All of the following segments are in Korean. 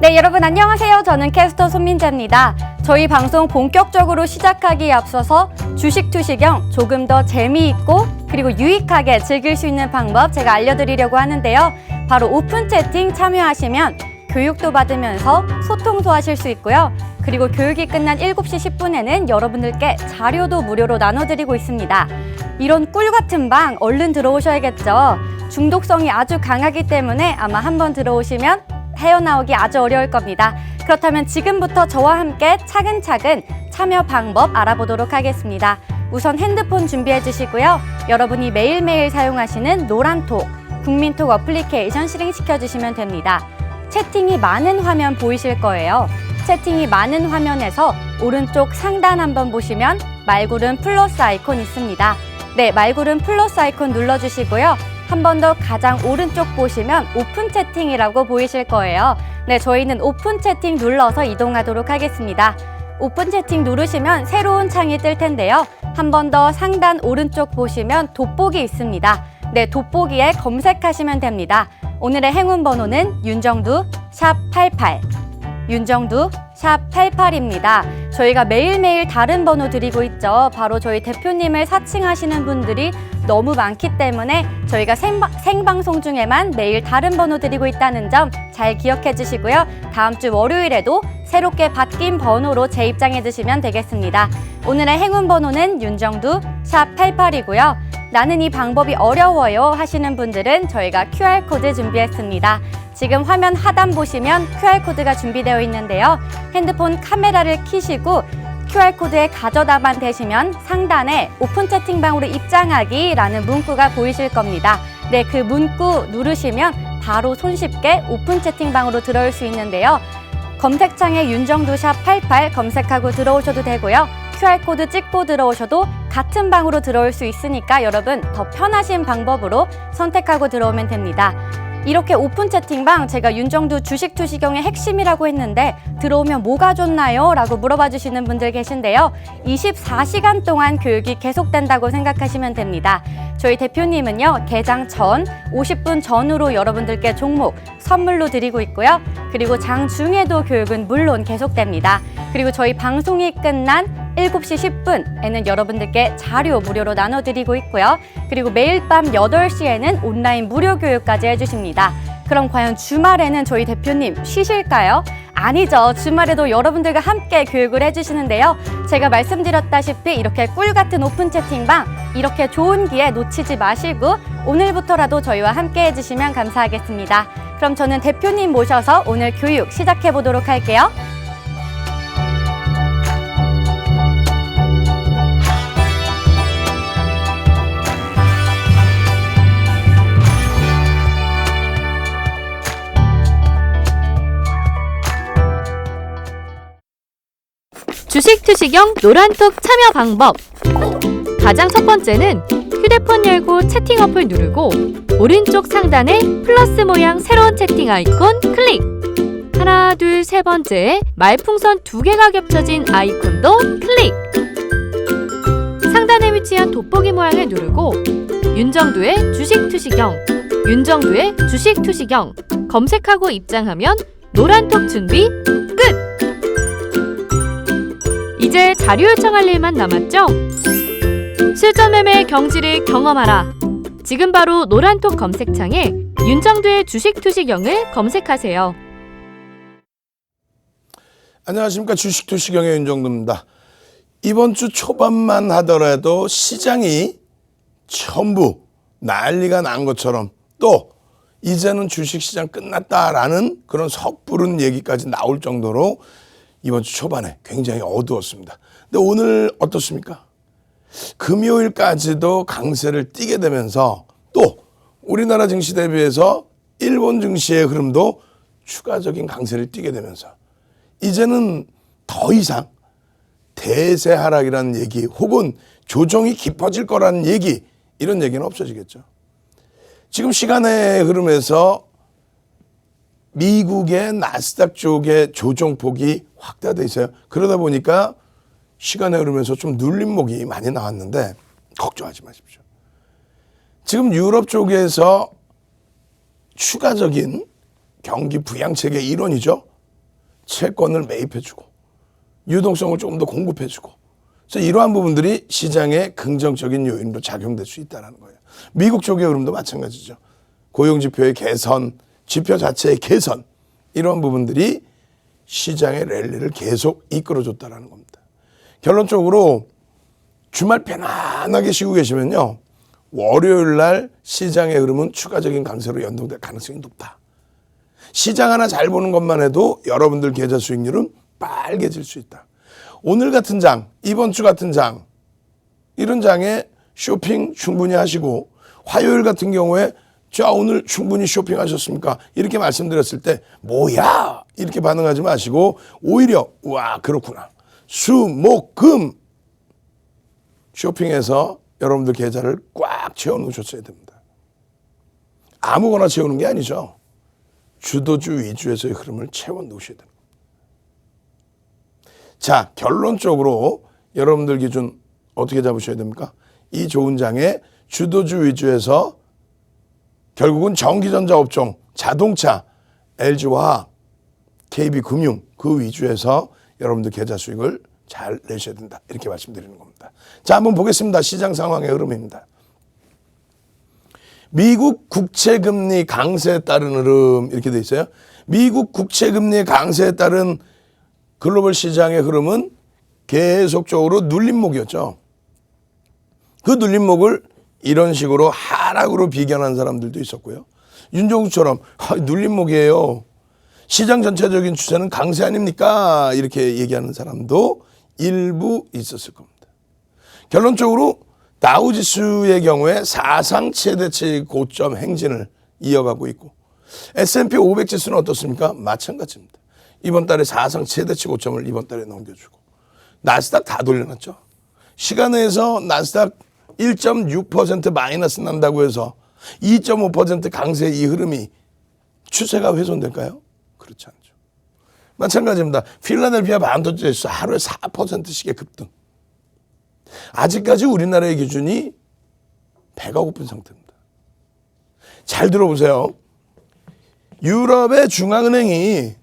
네, 여러분 안녕하세요. 저는 캐스터 손민재입니다. 저희 방송 본격적으로 시작하기에 앞서서 주식 투시경 조금 더 재미있고 그리고 유익하게 즐길 수 있는 방법 제가 알려드리려고 하는데요. 바로 오픈 채팅 참여하시면 교육도 받으면서 소통도 하실 수 있고요. 그리고 교육이 끝난 7시 10분에는 여러분들께 자료도 무료로 나눠드리고 있습니다. 이런 꿀 같은 방 얼른 들어오셔야겠죠. 중독성이 아주 강하기 때문에 아마 한번 들어오시면 헤어나오기 아주 어려울 겁니다. 그렇다면 지금부터 저와 함께 차근차근 참여 방법 알아보도록 하겠습니다. 우선 핸드폰 준비해 주시고요. 여러분이 매일매일 사용하시는 노란톡, 국민톡 어플리케이션 실행시켜 주시면 됩니다. 채팅이 많은 화면 보이실 거예요. 채팅이 많은 화면에서 오른쪽 상단 한번 보시면 말구름 플러스 아이콘 있습니다. 네, 말구름 플러스 아이콘 눌러주시고요. 한 번 더 가장 오른쪽 보시면 오픈 채팅이라고 보이실 거예요. 네, 저희는 오픈 채팅 눌러서 이동하도록 하겠습니다. 오픈 채팅 누르시면 새로운 창이 뜰 텐데요. 한 번 더 상단 오른쪽 보시면 돋보기 있습니다. 네, 돋보기에 검색하시면 됩니다. 오늘의 행운 번호는 윤정두 샵88, 윤정두 샵 88입니다. 저희가 매일매일 다른 번호 드리고 있죠. 바로 저희 대표님을 사칭하시는 분들이 너무 많기 때문에 저희가 생방송 중에만 매일 다른 번호 드리고 있다는 점 잘 기억해 주시고요. 다음 주 월요일에도 새롭게 바뀐 번호로 재입장해 주시면 되겠습니다. 오늘의 행운 번호는 윤정두 샵 88이고요. 나는 이 방법이 어려워요 하시는 분들은 저희가 QR코드 준비했습니다. 지금 화면 하단 보시면 QR코드가 준비되어 있는데요. 핸드폰 카메라를 켜시고 QR코드에 가져다만 대시면 상단에 오픈 채팅방으로 입장하기라는 문구가 보이실 겁니다. 네, 그 문구 누르시면 바로 손쉽게 오픈 채팅방으로 들어올 수 있는데요. 검색창에 윤정두 샵 88 검색하고 들어오셔도 되고요. QR코드 찍고 들어오셔도 같은 방으로 들어올 수 있으니까 여러분 더 편하신 방법으로 선택하고 들어오면 됩니다. 이렇게 오픈 채팅방 제가 윤정두 주식 투시경의 핵심이라고 했는데 들어오면 뭐가 좋나요? 라고 물어봐 주시는 분들 계신데요. 24시간 동안 교육이 계속된다고 생각하시면 됩니다. 저희 대표님은요, 개장 전 50분 전후로 여러분들께 종목 선물로 드리고 있고요. 그리고 장 중에도 교육은 물론 계속됩니다. 그리고 저희 방송이 끝난 7시 10분에는 여러분들께 자료 무료로 나눠드리고 있고요. 그리고 매일 밤 8시에는 온라인 무료 교육까지 해주십니다. 그럼 과연 주말에는 저희 대표님 쉬실까요? 아니죠. 주말에도 여러분들과 함께 교육을 해주시는데요. 제가 말씀드렸다시피 이렇게 꿀 같은 오픈 채팅방 이렇게 좋은 기회 놓치지 마시고 오늘부터라도 저희와 함께 해주시면 감사하겠습니다. 그럼 저는 대표님 모셔서 오늘 교육 시작해 보도록 할게요. 주식 투시경 노란톡 참여 방법. 가장 첫 번째는 휴대폰 열고 채팅 어플 누르고 오른쪽 상단에 플러스 모양 새로운 채팅 아이콘 클릭. 하나, 둘, 세 번째에 말풍선 2개가 겹쳐진 아이콘도 클릭. 상단에 위치한 돋보기 모양을 누르고 윤정두의 주식 투시경, 윤정두의 주식 투시경 검색하고 입장하면 노란톡 준비 끝! 이제 자료 요청할 일만 남았죠? 실전 매매 경지를 경험하라. 지금 바로 노란톡 검색창에 윤정두의 주식 투시경을 검색하세요. 안녕하십니까. 주식 투시경의 윤정두입니다. 이번 주 초반만 하더라도 시장이 전부 난리가 난 것처럼 또 이제는 주식시장 끝났다라는 그런 섣부른 얘기까지 나올 정도로 이번 주 초반에 굉장히 어두웠습니다. 근데 오늘 어떻습니까? 금요일까지도 강세를 띠게 되면서 또 우리나라 증시 대비해서 일본 증시의 흐름도 추가적인 강세를 띠게 되면서 이제는 더 이상 대세 하락이라는 얘기 혹은 조정이 깊어질 거라는 얘기 이런 얘기는 없어지겠죠. 지금 시간의 흐름에서 미국의 나스닥 쪽의 조정폭이 확대되어 있어요. 그러다 보니까 시간의 흐름에서 좀 눌림목이 많이 나왔는데 걱정하지 마십시오. 지금 유럽 쪽에서 추가적인 경기 부양책의 일원이죠. 채권을 매입해주고 유동성을 조금 더 공급해주고, 그래서 이러한 부분들이 시장의 긍정적인 요인으로 작용될 수 있다는 거예요. 미국 쪽의 흐름도 마찬가지죠. 고용지표의 개선, 지표 자체의 개선, 이런 부분들이 시장의 랠리를 계속 이끌어줬다는 겁니다. 결론적으로 주말 편안하게 쉬고 계시면요, 월요일 날 시장의 흐름은 추가적인 강세로 연동될 가능성이 높다. 시장 하나 잘 보는 것만 해도 여러분들 계좌 수익률은 빨개질 수 있다. 오늘 같은 장, 이번 주 같은 장, 이런 장에 쇼핑 충분히 하시고, 화요일 같은 경우에 자, 오늘 충분히 쇼핑하셨습니까? 이렇게 말씀드렸을 때 뭐야? 이렇게 반응하지 마시고 오히려 와, 그렇구나. 수, 목, 금 쇼핑해서 여러분들 계좌를 꽉 채워놓으셨어야 됩니다. 아무거나 채우는 게 아니죠. 주도주 위주에서의 흐름을 채워놓으셔야 됩니다. 자, 결론적으로 여러분들 기준 어떻게 잡으셔야 됩니까? 이 좋은 장에 주도주 위주에서 결국은 전기전자 업종, 자동차, LG화학, KB금융 그 위주에서 여러분들 계좌 수익을 잘 내셔야 된다. 이렇게 말씀드리는 겁니다. 자, 한번 보겠습니다. 시장 상황의 흐름입니다. 미국 국채금리 강세에 따른 흐름 이렇게 돼 있어요. 미국 국채금리 강세에 따른 글로벌 시장의 흐름은 계속적으로 눌림목이었죠. 그 눌림목을 이런 식으로 하락으로 비견한 사람들도 있었고요. 윤종수처럼 눌림목이에요. 시장 전체적인 추세는 강세 아닙니까? 이렇게 얘기하는 사람도 일부 있었을 겁니다. 결론적으로 다우지수의 경우에 사상 최대치 고점 행진을 이어가고 있고, S&P 500 지수는 어떻습니까? 마찬가지입니다. 이번 달에 사상 최대치 고점을 이번 달에 넘겨주고, 나스닥 다 돌려놨죠. 시간에서 나스닥 1.6% 마이너스 난다고 해서 2.5% 강세 이 흐름이 추세가 훼손될까요? 그렇지 않죠. 마찬가지입니다. 필라델피아 반도체 지수 하루에 4%씩의 급등. 아직까지 우리나라의 기준이 배가 고픈 상태입니다. 잘 들어보세요. 유럽의 중앙은행이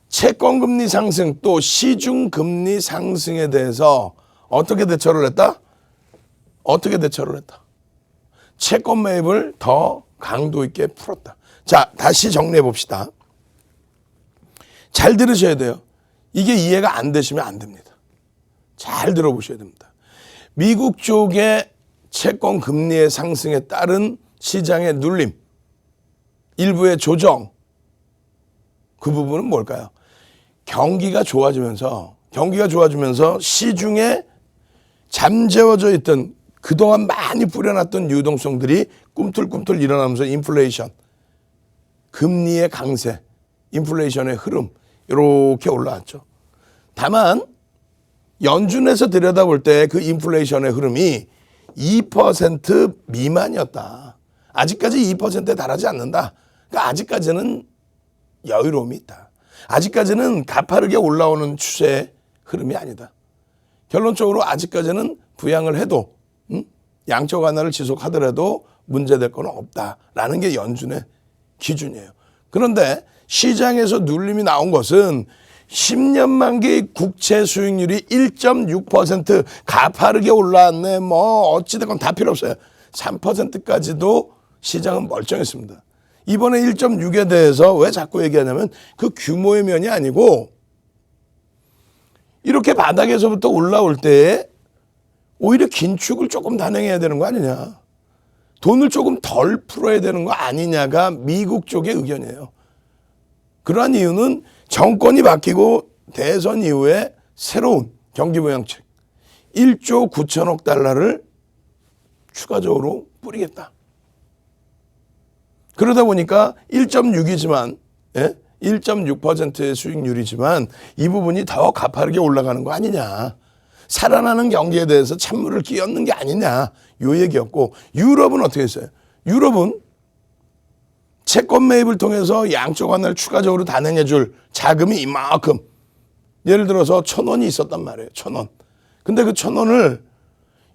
채권금리 상승 또 시중금리 상승에 대해서 어떻게 대처를 했다? 채권 매입을 더 강도 있게 풀었다. 자, 다시 정리해 봅시다. 잘 들으셔야 돼요. 이게 이해가 안 되시면 안 됩니다. 잘 들어보셔야 됩니다. 미국 쪽의 채권 금리의 상승에 따른 시장의 눌림, 일부의 조정, 그 부분은 뭘까요? 경기가 좋아지면서 시중에 잠재워져 있던 그동안 많이 뿌려놨던 유동성들이 꿈틀꿈틀 일어나면서 인플레이션, 금리의 강세, 인플레이션의 흐름 이렇게 올라왔죠. 다만 연준에서 들여다볼 때 그 인플레이션의 흐름이 2% 미만이었다. 아직까지 2%에 달하지 않는다. 그러니까 아직까지는 여유로움이 있다. 아직까지는 가파르게 올라오는 추세의 흐름이 아니다. 결론적으로 아직까지는 부양을 해도 양적 완화를 지속하더라도 문제될 건 없다라는 게 연준의 기준이에요. 그런데 시장에서 눌림이 나온 것은 10년 만기 국채 수익률이 1.6% 가파르게 올라왔네. 어찌됐건 다 필요 없어요. 3%까지도 시장은 멀쩡했습니다. 이번에 1.6에 대해서 왜 자꾸 얘기하냐면 그 규모의 면이 아니고 이렇게 바닥에서부터 올라올 때 오히려 긴축을 조금 단행해야 되는 거 아니냐. 돈을 조금 덜 풀어야 되는 거 아니냐가 미국 쪽의 의견이에요. 그러한 이유는 정권이 바뀌고 대선 이후에 새로운 경기부양책 1조 9천억 달러를 추가적으로 뿌리겠다. 그러다 보니까 1.6이지만 1.6%의 수익률이지만 이 부분이 더 가파르게 올라가는 거 아니냐. 살아나는 경기에 대해서 찬물을 끼얹는 게 아니냐. 요 얘기였고, 유럽은 어떻게 했어요? 유럽은 채권 매입을 통해서 양적 완화를 추가적으로 단행해 줄 자금이 이만큼, 예를 들어서 1,000원이 있었단 말이에요. 1,000원. 근데 그 1,000원을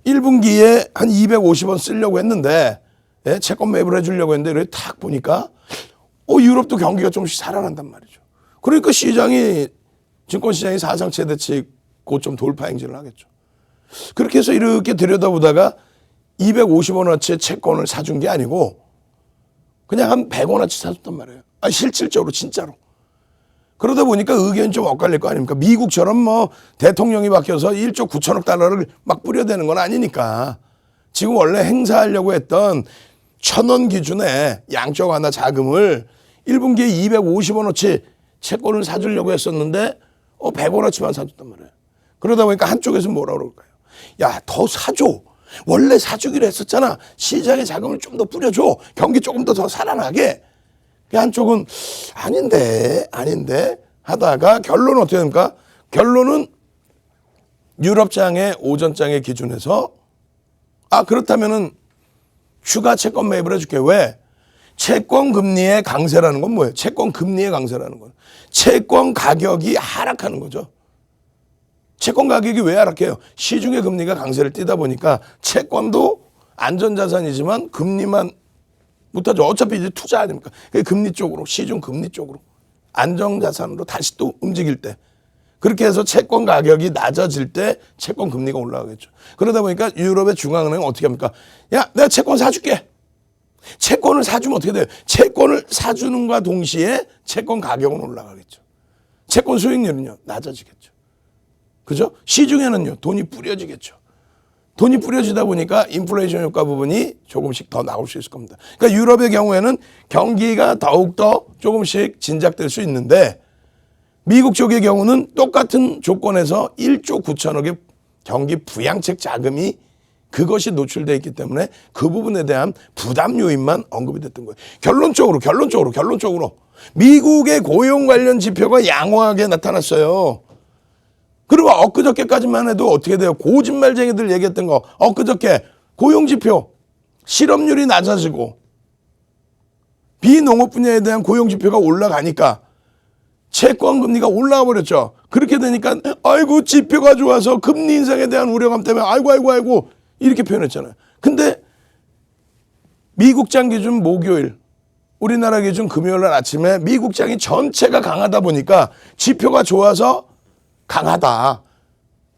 1분기에 한 250원 쓰려고 했는데 채권 매입을 해주려고 했는데 탁 보니까 유럽도 경기가 좀씩 살아난단 말이죠. 그러니까 증권시장이 사상 최대치 고점 돌파 행진을 하겠죠. 그렇게 해서 이렇게 들여다보다가 250원어치 채권을 사준 게 아니고 그냥 한 100원어치 사줬단 말이에요. 실질적으로 진짜로. 그러다 보니까 의견이 좀 엇갈릴 거 아닙니까? 미국처럼 뭐 대통령이 바뀌어서 1조 9천억 달러를 막 뿌려대는 건 아니니까 지금 원래 행사하려고 했던 1,000원 기준의 양적 완화 자금을 1분기에 250원어치 채권을 사주려고 했었는데 100원어치만 사줬단 말이에요. 그러다 보니까 한쪽에서 뭐라 그럴까요? 야, 더 사줘. 원래 사주기로 했었잖아. 시장에 자금을 좀 더 뿌려줘. 경기 조금 더 살아나게. 한쪽은 아닌데 하다가 결론은 어떻게 됩니까? 결론은 유럽장의 오전장의 기준에서 그렇다면은 추가 채권 매입을 해줄게. 왜? 채권 금리의 강세라는 건 뭐예요? 채권 금리의 강세라는 건 채권 가격이 하락하는 거죠. 채권 가격이 왜 하락해요? 시중의 금리가 강세를 띠다 보니까 채권도 안전자산이지만 금리만 못하죠. 어차피 이제 투자 아닙니까? 금리 쪽으로, 시중 금리 쪽으로 안정자산으로 다시 또 움직일 때 그렇게 해서 채권 가격이 낮아질 때 채권 금리가 올라가겠죠. 그러다 보니까 유럽의 중앙은행은 어떻게 합니까? 야, 내가 채권 사줄게. 채권을 사주면 어떻게 돼요? 채권을 사주는과 동시에 채권 가격은 올라가겠죠. 채권 수익률은요, 낮아지겠죠. 그죠? 시중에는요, 돈이 뿌려지겠죠. 돈이 뿌려지다 보니까 인플레이션 효과 부분이 조금씩 더 나올 수 있을 겁니다. 그러니까 유럽의 경우에는 경기가 더욱더 조금씩 진작될 수 있는데 미국 쪽의 경우는 똑같은 조건에서 1조 9천억의 경기 부양책 자금이 그것이 노출되어 있기 때문에 그 부분에 대한 부담 요인만 언급이 됐던 거예요. 결론적으로 미국의 고용 관련 지표가 양호하게 나타났어요. 그리고 엊그저께까지만 해도 어떻게 돼요? 고짓말쟁이들 얘기했던 거 엊그저께 고용지표 실업률이 낮아지고 비농업 분야에 대한 고용지표가 올라가니까 채권 금리가 올라가 버렸죠. 그렇게 되니까 아이고 지표가 좋아서 금리 인상에 대한 우려감 때문에 아이고 이렇게 표현했잖아요. 근데 미국장 기준 목요일 우리나라 기준 금요일 날 아침에 미국장이 전체가 강하다 보니까 지표가 좋아서 강하다.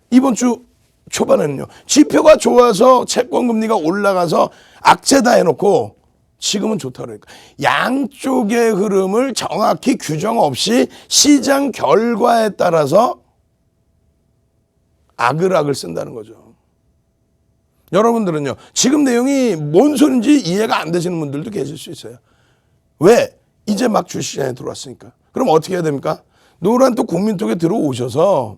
이번 주 초반에는요. 지표가 좋아서 채권 금리가 올라가서 악재다 해놓고 지금은 좋다 그러니까 양쪽의 흐름을 정확히 규정 없이 시장 결과에 따라서 악을 쓴다는 거죠. 여러분들은요. 지금 내용이 뭔 소린지 이해가 안 되시는 분들도 계실 수 있어요. 왜? 이제 막 주시장에 들어왔으니까. 그럼 어떻게 해야 됩니까? 노란톡 국민톡에 들어오셔서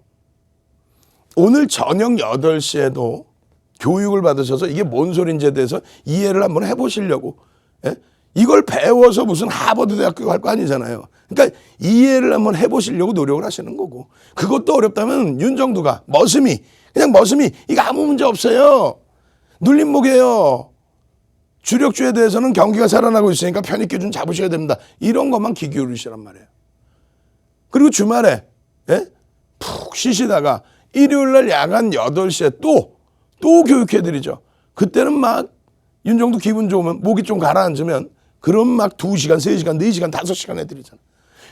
오늘 저녁 8시에도 교육을 받으셔서 이게 뭔 소린지에 대해서 이해를 한번 해보시려고. 예? 이걸 배워서 무슨 하버드 대학교 갈 거 아니잖아요. 그러니까 이해를 한번 해보시려고 노력을 하시는 거고. 그것도 어렵다면 윤정두가 머슴이 이거 아무 문제 없어요. 눌림목이에요. 주력주에 대해서는 경기가 살아나고 있으니까 편입기준 잡으셔야 됩니다. 이런 것만 귀 기울이시란 말이에요. 그리고 주말에 푹 쉬시다가 일요일날 야간 8시에 또 교육해드리죠. 그때는 막 윤정도 기분 좋으면 목이 좀 가라앉으면 그럼 막 2시간, 3시간, 4시간, 5시간 해드리잖아요.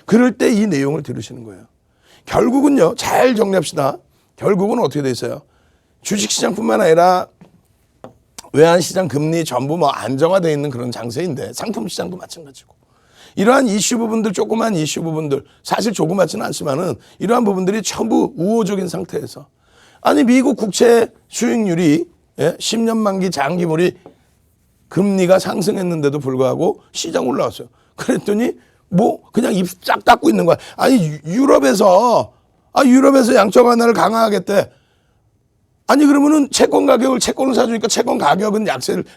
그럴 때 이 내용을 들으시는 거예요. 결국은요. 잘 정리합시다. 결국은 어떻게 돼 있어요? 주식시장뿐만 아니라 외환시장 금리 전부 뭐 안정화되어 있는 그런 장세인데 상품시장도 마찬가지고 이러한 이슈 부분들 조그만 이슈 부분들 사실 조그맣지는 않지만은 이러한 부분들이 전부 우호적인 상태에서 아니 미국 국채 수익률이 10년 만기 장기물이 금리가 상승했는데도 불구하고 시장 올라왔어요. 그랬더니 뭐 그냥 입 쫙 닫고 있는 거야. 아니 유럽에서 양적 완화를 강화하겠대. 아니 그러면은 채권을 사주니까 채권 가격은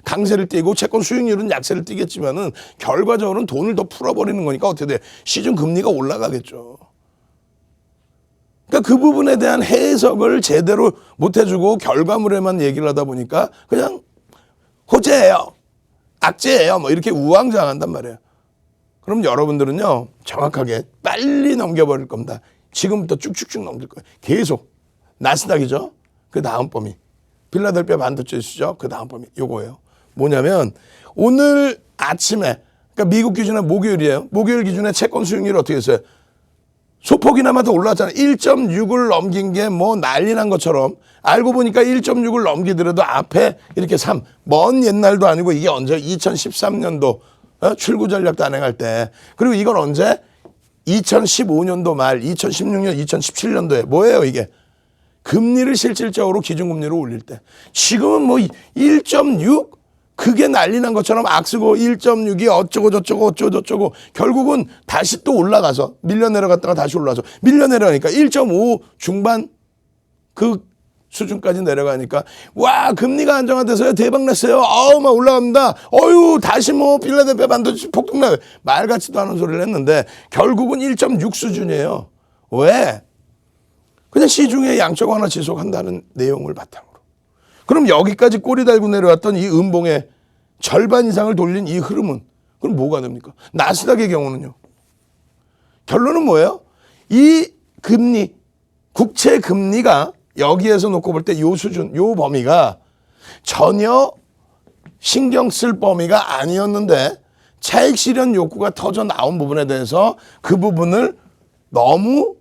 강세를 띠고 채권 수익률은 약세를 띠겠지만은 결과적으로는 돈을 더 풀어버리는 거니까 어떻게 돼? 시중 금리가 올라가겠죠. 그러니까 그 부분에 대한 해석을 제대로 못 해주고 결과물에만 얘기를 하다 보니까 그냥 호재예요. 악재예요. 뭐 이렇게 우왕좌왕한단 말이에요. 그럼 여러분들은요. 정확하게 빨리 넘겨버릴 겁니다. 지금부터 쭉쭉쭉 넘길 거예요. 계속. 나스닥이죠. 그 다음 범위. 필라델피아 반도체 지수죠. 그 다음 범위. 요거예요. 뭐냐면 오늘 아침에 그러니까 미국 기준에 목요일이에요. 목요일 기준에 채권 수익률이 어떻게 됐어요? 소폭이나마 더 올랐잖아요. 1.6을 넘긴 게 뭐 난리 난 것처럼 알고 보니까 1.6을 넘기더라도 앞에 이렇게 먼 옛날도 아니고 이게 언제 2013년도 출구 전략 단행할 때 그리고 이건 언제 2015년도 말 2016년 2017년도에 뭐예요 이게 금리를 실질적으로 기준금리로 올릴 때 지금은 뭐 1.6 그게 난리 난 것처럼 악쓰고 1.6이 어쩌고 결국은 다시 또 올라가서 밀려 내려갔다가 다시 올라가서 밀려 내려가니까 1.5 중반 그 수준까지 내려가니까 와 금리가 안정화돼서요 대박 났어요 막 올라갑니다 어유 다시 뭐 필라델피아 반도체 폭등나요 말 같지도 않은 소리를 했는데 결국은 1.6 수준이에요. 왜? 그냥 시중에 양적 완화 지속한다는 내용을 바탕으로 그럼 여기까지 꼬리 달고 내려왔던 이 음봉의 절반 이상을 돌린 이 흐름은 그럼 뭐가 됩니까? 나스닥의 경우는요. 결론은 뭐예요? 이 금리, 국채 금리가 여기에서 놓고 볼 때 요 수준, 요 범위가 전혀 신경 쓸 범위가 아니었는데 차익 실현 욕구가 터져 나온 부분에 대해서 그 부분을 너무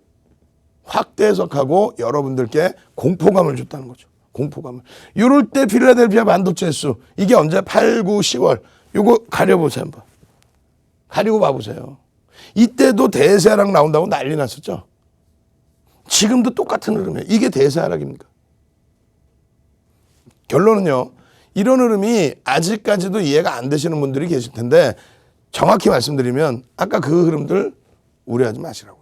확대 해석하고 여러분들께 공포감을 줬다는 거죠. 공포감을. 이럴 때 필라델피아 반도체 수 이게 언제 8, 9, 10월 요거 가려보세요 한번. 가리고 봐보세요. 이때도 대세 하락 나온다고 난리 났었죠. 지금도 똑같은 흐름이에요. 이게 대세 하락입니까? 결론은요. 이런 흐름이 아직까지도 이해가 안 되시는 분들이 계실 텐데 정확히 말씀드리면 아까 그 흐름들 우려하지 마시라고.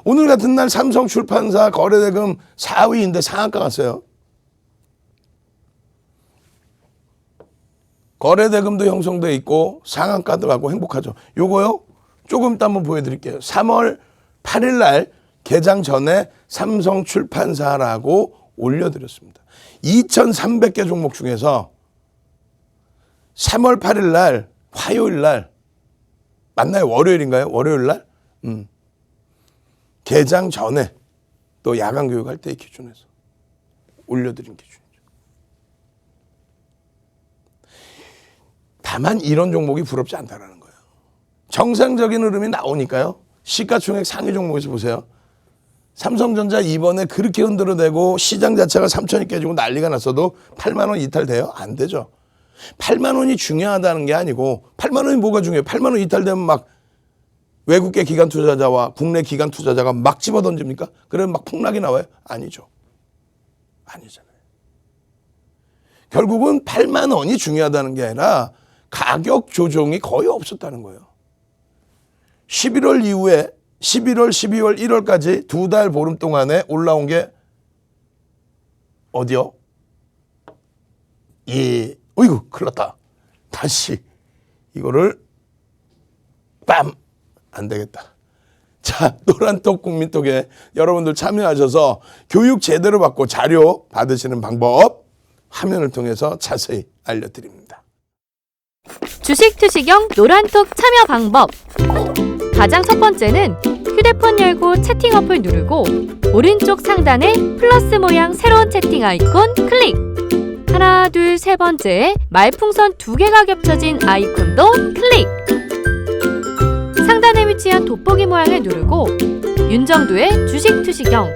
오늘 같은 날 삼성출판사 거래대금 4위인데 상한가 갔어요. 거래대금도 형성돼 있고 상한가도 가고 행복하죠. 요거요. 조금 이따 한번 보여드릴게요. 3월 8일 날 개장 전에 삼성출판사라고 올려드렸습니다. 2,300개 종목 중에서 3월 8일 날 화요일 날 맞나요? 월요일인가요? 월요일 날? 개장 전에 또 야간 교육할 때 기준에서 올려드린 기준이죠. 다만 이런 종목이 부럽지 않다라는 거예요. 정상적인 흐름이 나오니까요. 시가총액 상위 종목에서 보세요. 삼성전자 이번에 그렇게 흔들어대고 시장 자체가 3천이 깨지고 난리가 났어도 8만 원 이탈돼요? 안 되죠. 8만 원이 중요하다는 게 아니고 8만 원이 뭐가 중요해요? 8만 원 이탈되면 막 외국계 기관 투자자와 국내 기관 투자자가 막 집어던집니까? 그러면 막 폭락이 나와요? 아니죠. 아니잖아요. 결국은 8만 원이 중요하다는 게 아니라 가격 조정이 거의 없었다는 거예요. 11월 이후에 11월, 12월, 1월까지 두 달 보름 동안에 올라온 게 어디요? 어이구 큰일 났다. 다시 이거를 빰! 안 되겠다. 자, 노란톡 국민톡에 여러분들 참여하셔서 교육 제대로 받고 자료 받으시는 방법 화면을 통해서 자세히 알려드립니다. 주식 투시경 노란톡 참여 방법. 가장 첫 번째는 휴대폰 열고 채팅 어플 누르고 오른쪽 상단에 플러스 모양 새로운 채팅 아이콘 클릭. 하나, 둘, 세 번째에 말풍선 2개가 겹쳐진 아이콘도 클릭. 상단에 위치한 돋보기 모양을 누르고 윤정두의 주식 투시경,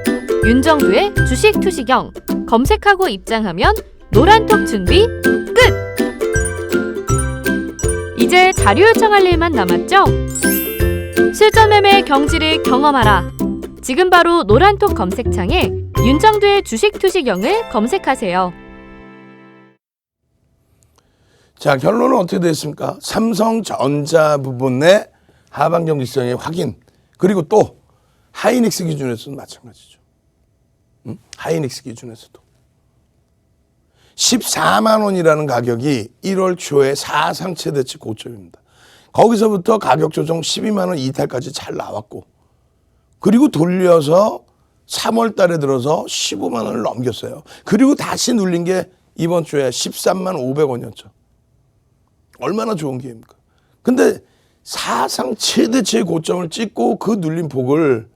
윤정두의 주식 투시경 검색하고 입장하면 노란톡 준비 끝! 이제 자료 요청할 일만 남았죠? 실전 매매 경지를 경험하라. 지금 바로 노란톡 검색창에 윤정두의 주식 투시경을 검색하세요. 자, 결론은 어떻게 됐습니까? 삼성전자 부분의 하방 정지성의 확인. 그리고 또 하이닉스 기준에서도 마찬가지죠. 하이닉스 기준에서도. 14만 원이라는 가격이 1월 초에 사상 최대치 고점입니다. 거기서부터 가격 조정 12만 원 이탈까지 잘 나왔고 그리고 돌려서 3월 달에 들어서 15만 원을 넘겼어요. 그리고 다시 눌린 게 이번 주에 13만 500원이었죠. 얼마나 좋은 기회입니까? 근데 사상 최대치의 고점을 찍고 그 눌린 폭을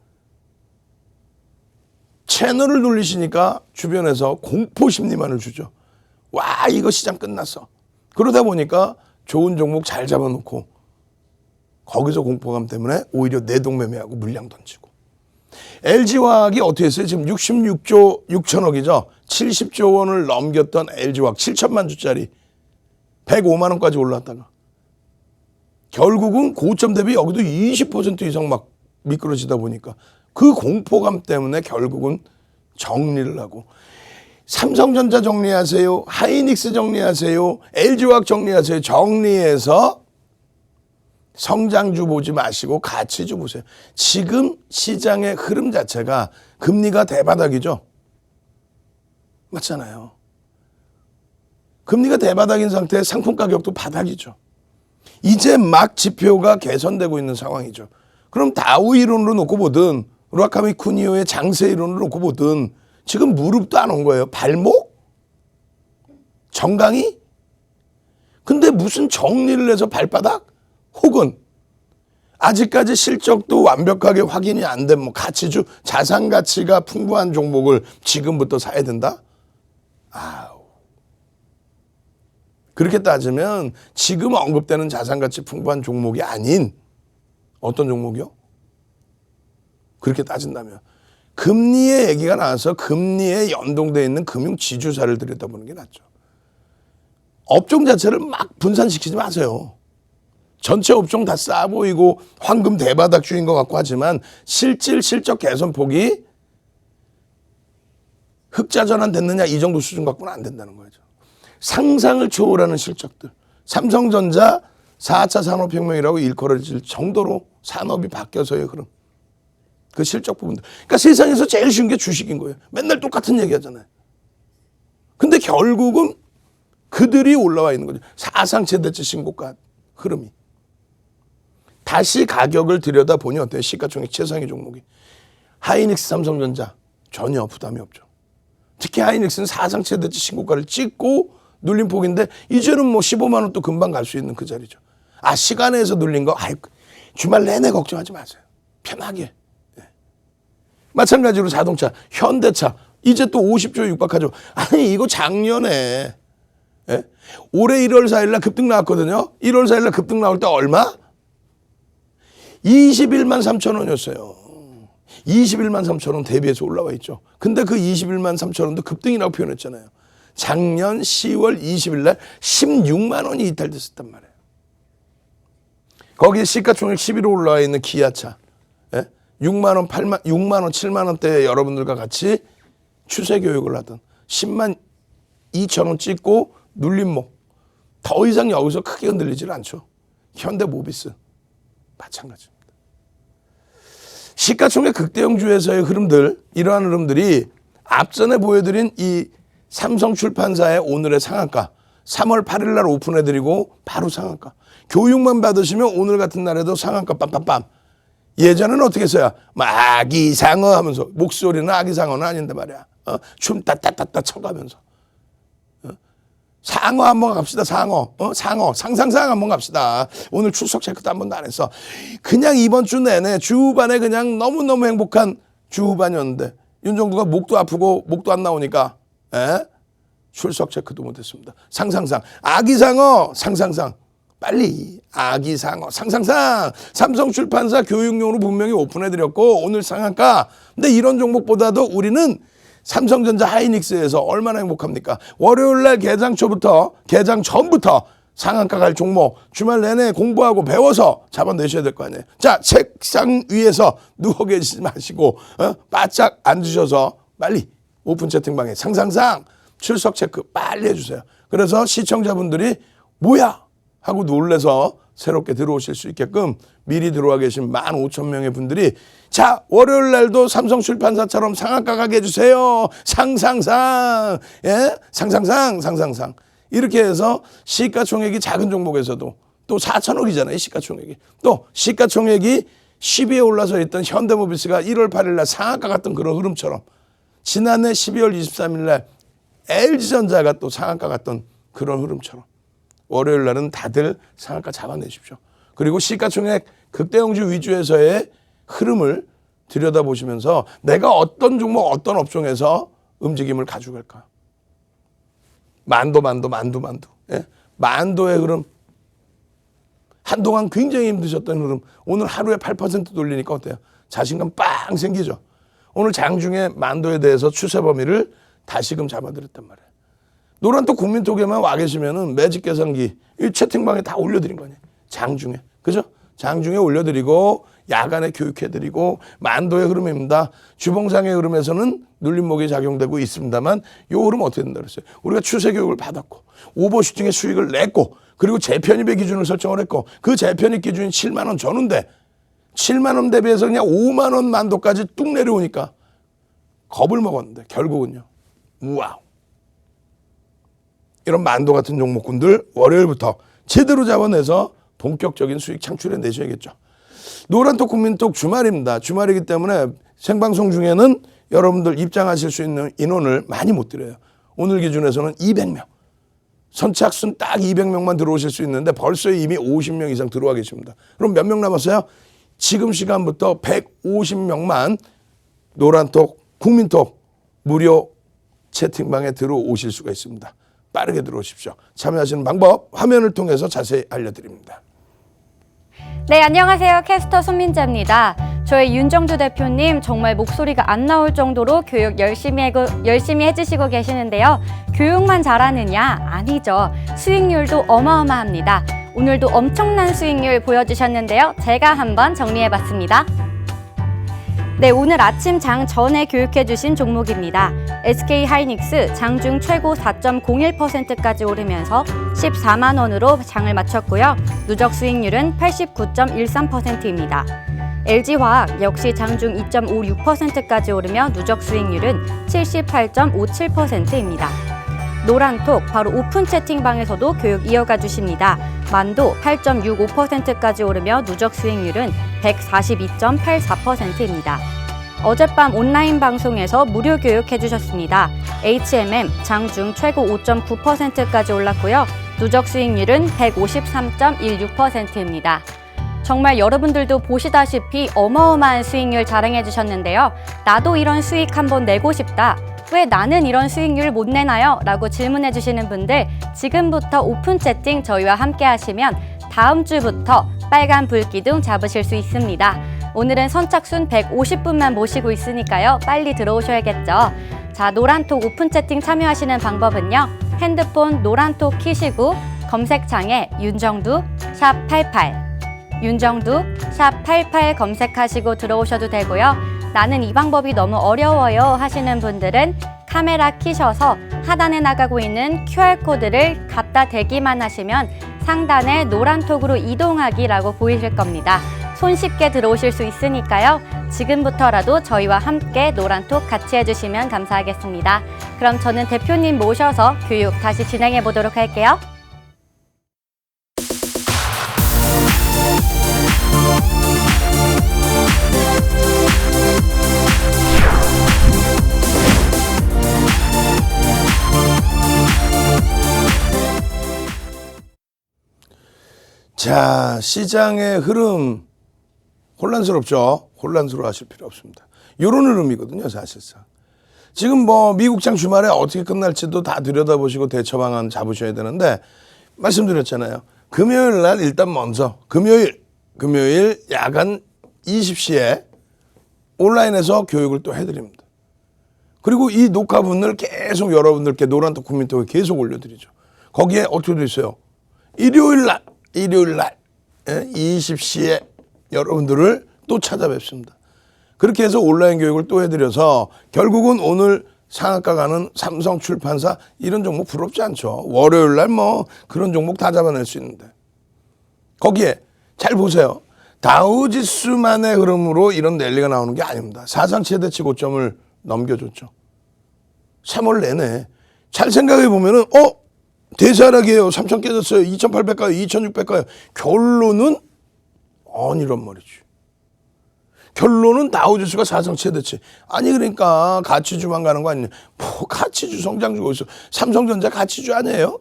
채널을 돌리시니까 주변에서 공포 심리만을 주죠. 와, 이거 시장 끝났어. 그러다 보니까 좋은 종목 잘 잡아놓고 거기서 공포감 때문에 오히려 내동매매하고 물량 던지고. LG화학이 어떻게 했어요? 지금 66조 6천억이죠. 70조 원을 넘겼던 LG화학 7천만 주짜리 105만 원까지 올랐다가 결국은 고점 대비 여기도 20% 이상 막 미끄러지다 보니까 그 공포감 때문에 결국은 정리를 하고 삼성전자 정리하세요. 하이닉스 정리하세요. LG화학 정리하세요. 정리해서 성장주 보지 마시고 가치주 보세요. 지금 시장의 흐름 자체가 금리가 대바닥이죠. 맞잖아요. 금리가 대바닥인 상태에 상품 가격도 바닥이죠. 이제 막 지표가 개선되고 있는 상황이죠. 그럼 다우 이론으로 놓고 보든 무라카미 쿠니오의 장세 이론으로 놓고 보든 지금 무릎도 안 온 거예요. 발목? 정강이? 근데 무슨 정리를 해서 발바닥? 혹은 아직까지 실적도 완벽하게 확인이 안 된 뭐 가치주, 자산 가치가 풍부한 종목을 지금부터 사야 된다? 아우. 그렇게 따지면 지금 언급되는 자산 가치 풍부한 종목이 아닌 어떤 종목이요? 그렇게 따진다면 금리의 얘기가 나와서 금리에 연동되어 있는 금융 지주사를 들여다보는 게 낫죠. 업종 자체를 막 분산시키지 마세요. 전체 업종 다 싸 보이고 황금 대바닥주인 것 같고 하지만 실적 개선폭이 흑자 전환 됐느냐 이 정도 수준 갖고는 안 된다는 거죠. 상상을 초월하는 실적들. 삼성전자 4차 산업혁명이라고 일컬어질 정도로 산업이 바뀌어서의 흐름. 그 실적 부분들. 그러니까 세상에서 제일 쉬운 게 주식인 거예요. 맨날 똑같은 얘기 하잖아요. 근데 결국은 그들이 올라와 있는 거죠. 사상 최대치 신고가 흐름이. 다시 가격을 들여다보니 어때요? 시가총액 최상위 종목이. 하이닉스 삼성전자 전혀 부담이 없죠. 특히 하이닉스는 사상 최대치 신고가를 찍고 눌린 폭인데 이제는 뭐 15만 원 또 금방 갈 수 있는 그 자리죠. 아 시간에서 눌린 거 주말 내내 걱정하지 마세요. 편하게. 네. 마찬가지로 자동차, 현대차 이제 또 50조에 육박하죠. 아니 이거 작년에 예? 올해 1월 4일 날 급등 나왔거든요. 1월 4일 날 급등 나올 때 얼마? 21만 3천 원이었어요. 21만 3천 원 대비해서 올라와 있죠. 근데 그 21만 3천 원도 급등이라고 표현했잖아요. 작년 10월 20일 날 16만 원이 이탈됐었단 말이에요. 거기에 시가총액 11호 올라와 있는 기아차. 예? 6만 원, 8만, 6만 원, 7만 원대에 여러분들과 같이 추세 교육을 하던 10만 2천 원 찍고 눌림목. 더 이상 여기서 크게 흔들리질 않죠. 현대모비스. 마찬가지입니다. 시가총액 극대형주에서의 흐름들, 이러한 흐름들이 앞전에 보여드린 이 삼성출판사의 오늘의 상한가 3월 8일 날 오픈해드리고 바로 상한가. 교육만 받으시면 오늘 같은 날에도 상한가 빰빰빰. 예전에는 어떻게 했어요? 아기상어 하면서 목소리는 아기상어는 아닌데 말이야. 춤 따따따따 쳐가면서. 상어 한번 갑시다. 상어. 상어. 상상상 한번 갑시다. 오늘 출석 체크도 한 번도 안 했어. 그냥 이번 주 내내 주후반에 그냥 너무너무 행복한 주후반이었는데 윤정두가 목도 아프고 목도 안 나오니까 출석 체크도 못했습니다. 상상상. 아기상어. 상상상. 빨리 아기상어. 상상상. 삼성출판사 교육용으로 분명히 오픈해드렸고 오늘 상한가. 근데 이런 종목보다도 우리는 삼성전자 하이닉스에서 얼마나 행복합니까? 월요일날 개장 전부터 상한가 갈 종목 주말 내내 공부하고 배워서 잡아내셔야 될 거 아니에요. 자, 책상 위에서 누워 계시지 마시고 바짝 앉으셔서 빨리 오픈 채팅방에 상상상 출석 체크 빨리 해주세요. 그래서 시청자분들이 뭐야? 하고 놀래서 새롭게 들어오실 수 있게끔 미리 들어와 계신 15,000명의 분들이 자 월요일 날도 삼성출판사처럼 상한가 가게 해주세요. 상상상. 예? 상상상. 이렇게 해서 시가총액이 작은 종목에서도 또 4천억이잖아요. 시가총액이. 또 시가총액이 10위에 올라서 있던 현대모비스가 1월 8일 날 상한가 갔던 그런 흐름처럼 지난해 12월 23일 날 LG전자가 또 상한가 갔던 그런 흐름처럼 월요일 날은 다들 상한가 잡아내십시오. 그리고 시가총액 극대형주 위주에서의 흐름을 들여다보시면서 내가 어떤 종목 어떤 업종에서 움직임을 가져갈까. 만도. 예? 만도의 흐름. 한동안 굉장히 힘드셨던 흐름 오늘 하루에 8% 돌리니까 어때요? 자신감 빵 생기죠. 오늘 장중에 만도에 대해서 추세 범위를 다시금 잡아드렸단 말이에요. 노란톡 국민톡에만 와 계시면은 매직 계산기 이 채팅방에 다 올려드린 거니 장중에 그죠? 장중에 올려드리고 야간에 교육해드리고 만도의 흐름입니다. 주봉상의 흐름에서는 눌림목이 작용되고 있습니다만 요 흐름 어떻게 된다 그랬어요? 우리가 추세 교육을 받았고 오버슈팅의 수익을 냈고 그리고 재편입의 기준을 설정을 했고 그 재편입 기준이 7만 원 전후인데 7만 원 대비해서 그냥 5만 원 만도까지 뚝 내려오니까 겁을 먹었는데 결국은요. 우와우. 이런 만도 같은 종목군들 월요일부터 제대로 잡아내서 본격적인 수익 창출해 내셔야겠죠. 노란톡 국민톡 주말입니다. 주말이기 때문에 생방송 중에는 여러분들 입장하실 수 있는 인원을 많이 못 드려요. 오늘 기준에서는 200명. 선착순 딱 200명만 들어오실 수 있는데 벌써 이미 50명 이상 들어와 계십니다. 그럼 몇 명 남았어요? 지금 시간부터 150명만 노란톡 국민톡 무료 채팅방에 들어오실 수가 있습니다. 빠르게 들어오십시오. 참여하시는 방법 화면을 통해서 자세히 알려드립니다. 네, 안녕하세요. 캐스터 손민자입니다. 저희 윤정주 대표님 정말 목소리가 안 나올 정도로 교육 열심히 해주시고 계시는데요. 교육만 잘하느냐? 아니죠. 수익률도 어마어마합니다. 오늘도 엄청난 수익률 보여주셨는데요. 제가 한번 정리해봤습니다. 네, 오늘 아침 장 전에 교육해주신 종목입니다. SK하이닉스 장중 최고 4.01%까지 오르면서 14만 원으로 장을 마쳤고요. 누적 수익률은 89.13%입니다. LG화학 역시 장중 2.56%까지 오르며 누적 수익률은 78.57%입니다. 노란톡 바로 오픈 채팅방에서도 교육 이어가 주십니다. 만도 8.65%까지 오르며 누적 수익률은 142.84%입니다. 어젯밤 온라인 방송에서 무료 교육해 주셨습니다. HMM 장중 최고 5.9%까지 올랐고요. 누적 수익률은 153.16%입니다. 정말 여러분들도 보시다시피 어마어마한 수익률 자랑해 주셨는데요. 나도 이런 수익 한번 내고 싶다. 왜 나는 이런 수익률 못 내나요? 라고 질문해 주시는 분들 지금부터 오픈 채팅 저희와 함께 하시면 다음 주부터 빨간 불기둥 잡으실 수 있습니다. 오늘은 선착순 150분만 모시고 있으니까요. 빨리 들어오셔야겠죠. 자, 노란톡 오픈 채팅 참여하시는 방법은요. 핸드폰 노란톡 키시고 검색창에 윤정두 샵88 윤정두 샵88 검색하시고 들어오셔도 되고요. 나는 이 방법이 너무 어려워요 하시는 분들은 카메라 키셔서 하단에 나가고 있는 QR코드를 갖다 대기만 하시면 상단에 노란톡으로 이동하기라고 보이실 겁니다. 손쉽게 들어오실 수 있으니까요. 지금부터라도 저희와 함께 노란톡 같이 해주시면 감사하겠습니다. 그럼 저는 대표님 모셔서 교육 다시 진행해 보도록 할게요. 자, 시장의 흐름 혼란스럽죠? 혼란스러워 하실 필요 없습니다. 이런 흐름이거든요, 사실상. 지금 뭐 미국장 주말에 어떻게 끝날지도 다 들여다보시고 대처 방안 잡으셔야 되는데 말씀드렸잖아요. 금요일 날 일단 먼저 금요일 야간 20시에 온라인에서 교육을 또 해드립니다. 그리고 이 녹화분을 계속 여러분들께 노란톡 국민톡에 계속 올려드리죠. 거기에 어떻게 돼 있어요? 일요일 날 20시에 여러분들을 또 찾아뵙습니다. 그렇게 해서 온라인 교육을 또 해드려서 결국은 오늘 상한가 가는 삼성출판사 이런 종목 부럽지 않죠. 월요일 날 뭐 그런 종목 다 잡아낼 수 있는데 거기에 잘 보세요. 다우지수만의 흐름으로 이런 랠리가 나오는 게 아닙니다. 사상 최대치 고점을 넘겨줬죠. 3월 내내 잘 생각해 보면은 대사락이에요. 3,000 깨졌어요. 2,800 가요. 2,600 가요. 결론은 아니란 말이지. 결론은 다우지수가 사상 최대치. 아니 그러니까 가치주만 가는 거 아니냐. 뭐 가치주 성장주가 있어. 삼성전자 가치주 아니에요?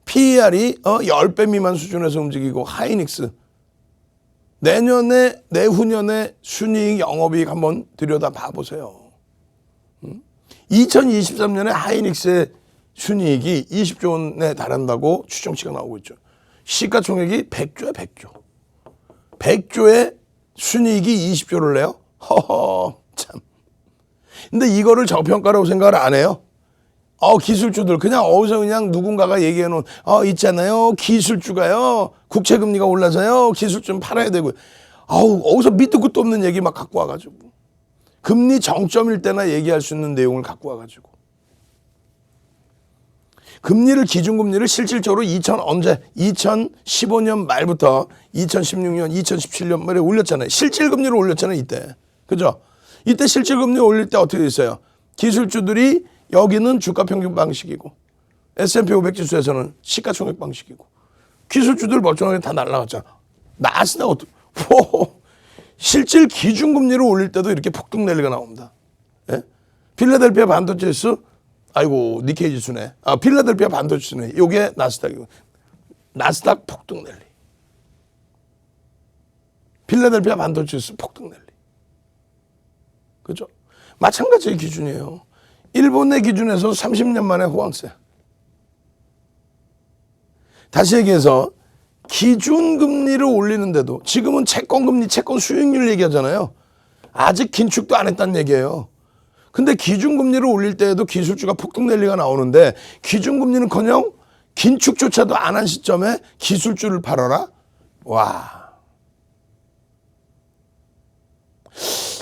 PER이 10배 미만 수준에서 움직이고 하이닉스. 내후년에 순이익 영업이익 한번 들여다 봐보세요. 2023년에 하이닉스의 순이익이 20조 원에 달한다고 추정치가 나오고 있죠. 시가총액이 100조야 100조. 100조에 순이익이 20조를 내요? 허허 참. 근데 이거를 저평가라고 생각을 안 해요. 기술주들 그냥 어디서 그냥 누군가가 얘기해 놓은 있잖아요. 기술주가요. 국채금리가 올라서요. 기술주는 팔아야 되고. 어디서 밑도 끝도 없는 얘기 막 갖고 와가지고. 금리 정점일 때나 얘기할 수 있는 내용을 갖고 와가지고. 금리를 기준금리를 실질적으로 2015년 말부터 2016년, 2017년 말에 올렸잖아요. 실질금리를 올렸잖아요. 이때. 그죠? 이때 실질금리 올릴 때 어떻게 됐어요? 기술주들이 여기는 주가평균 방식이고 S&P 500 지수에서는 시가총액 방식이고 기술주들 멀쩡하게 다 날라갔잖아. 나스닥 실질 기준금리를 올릴 때도 이렇게 폭등 랠리가 나옵니다. 예? 필라델피아 반도체 지수 아이고 니케이 지수네. 필라델피아 반도체 지수네. 요게 나스닥이고 나스닥 폭등 랠리. 필라델피아 반도체 지수 폭등 랠리. 그죠? 마찬가지의 기준이에요. 일본 내 기준에서 30년 만에 호황세. 다시 얘기해서 기준금리를 올리는데도 지금은 채권금리, 채권 수익률 얘기하잖아요. 아직 긴축도 안 했다는 얘기예요. 근데 기준금리를 올릴 때에도 기술주가 폭등 랠리가 나오는데 기준금리는커녕 긴축조차도 안 한 시점에 기술주를 팔아라? 와.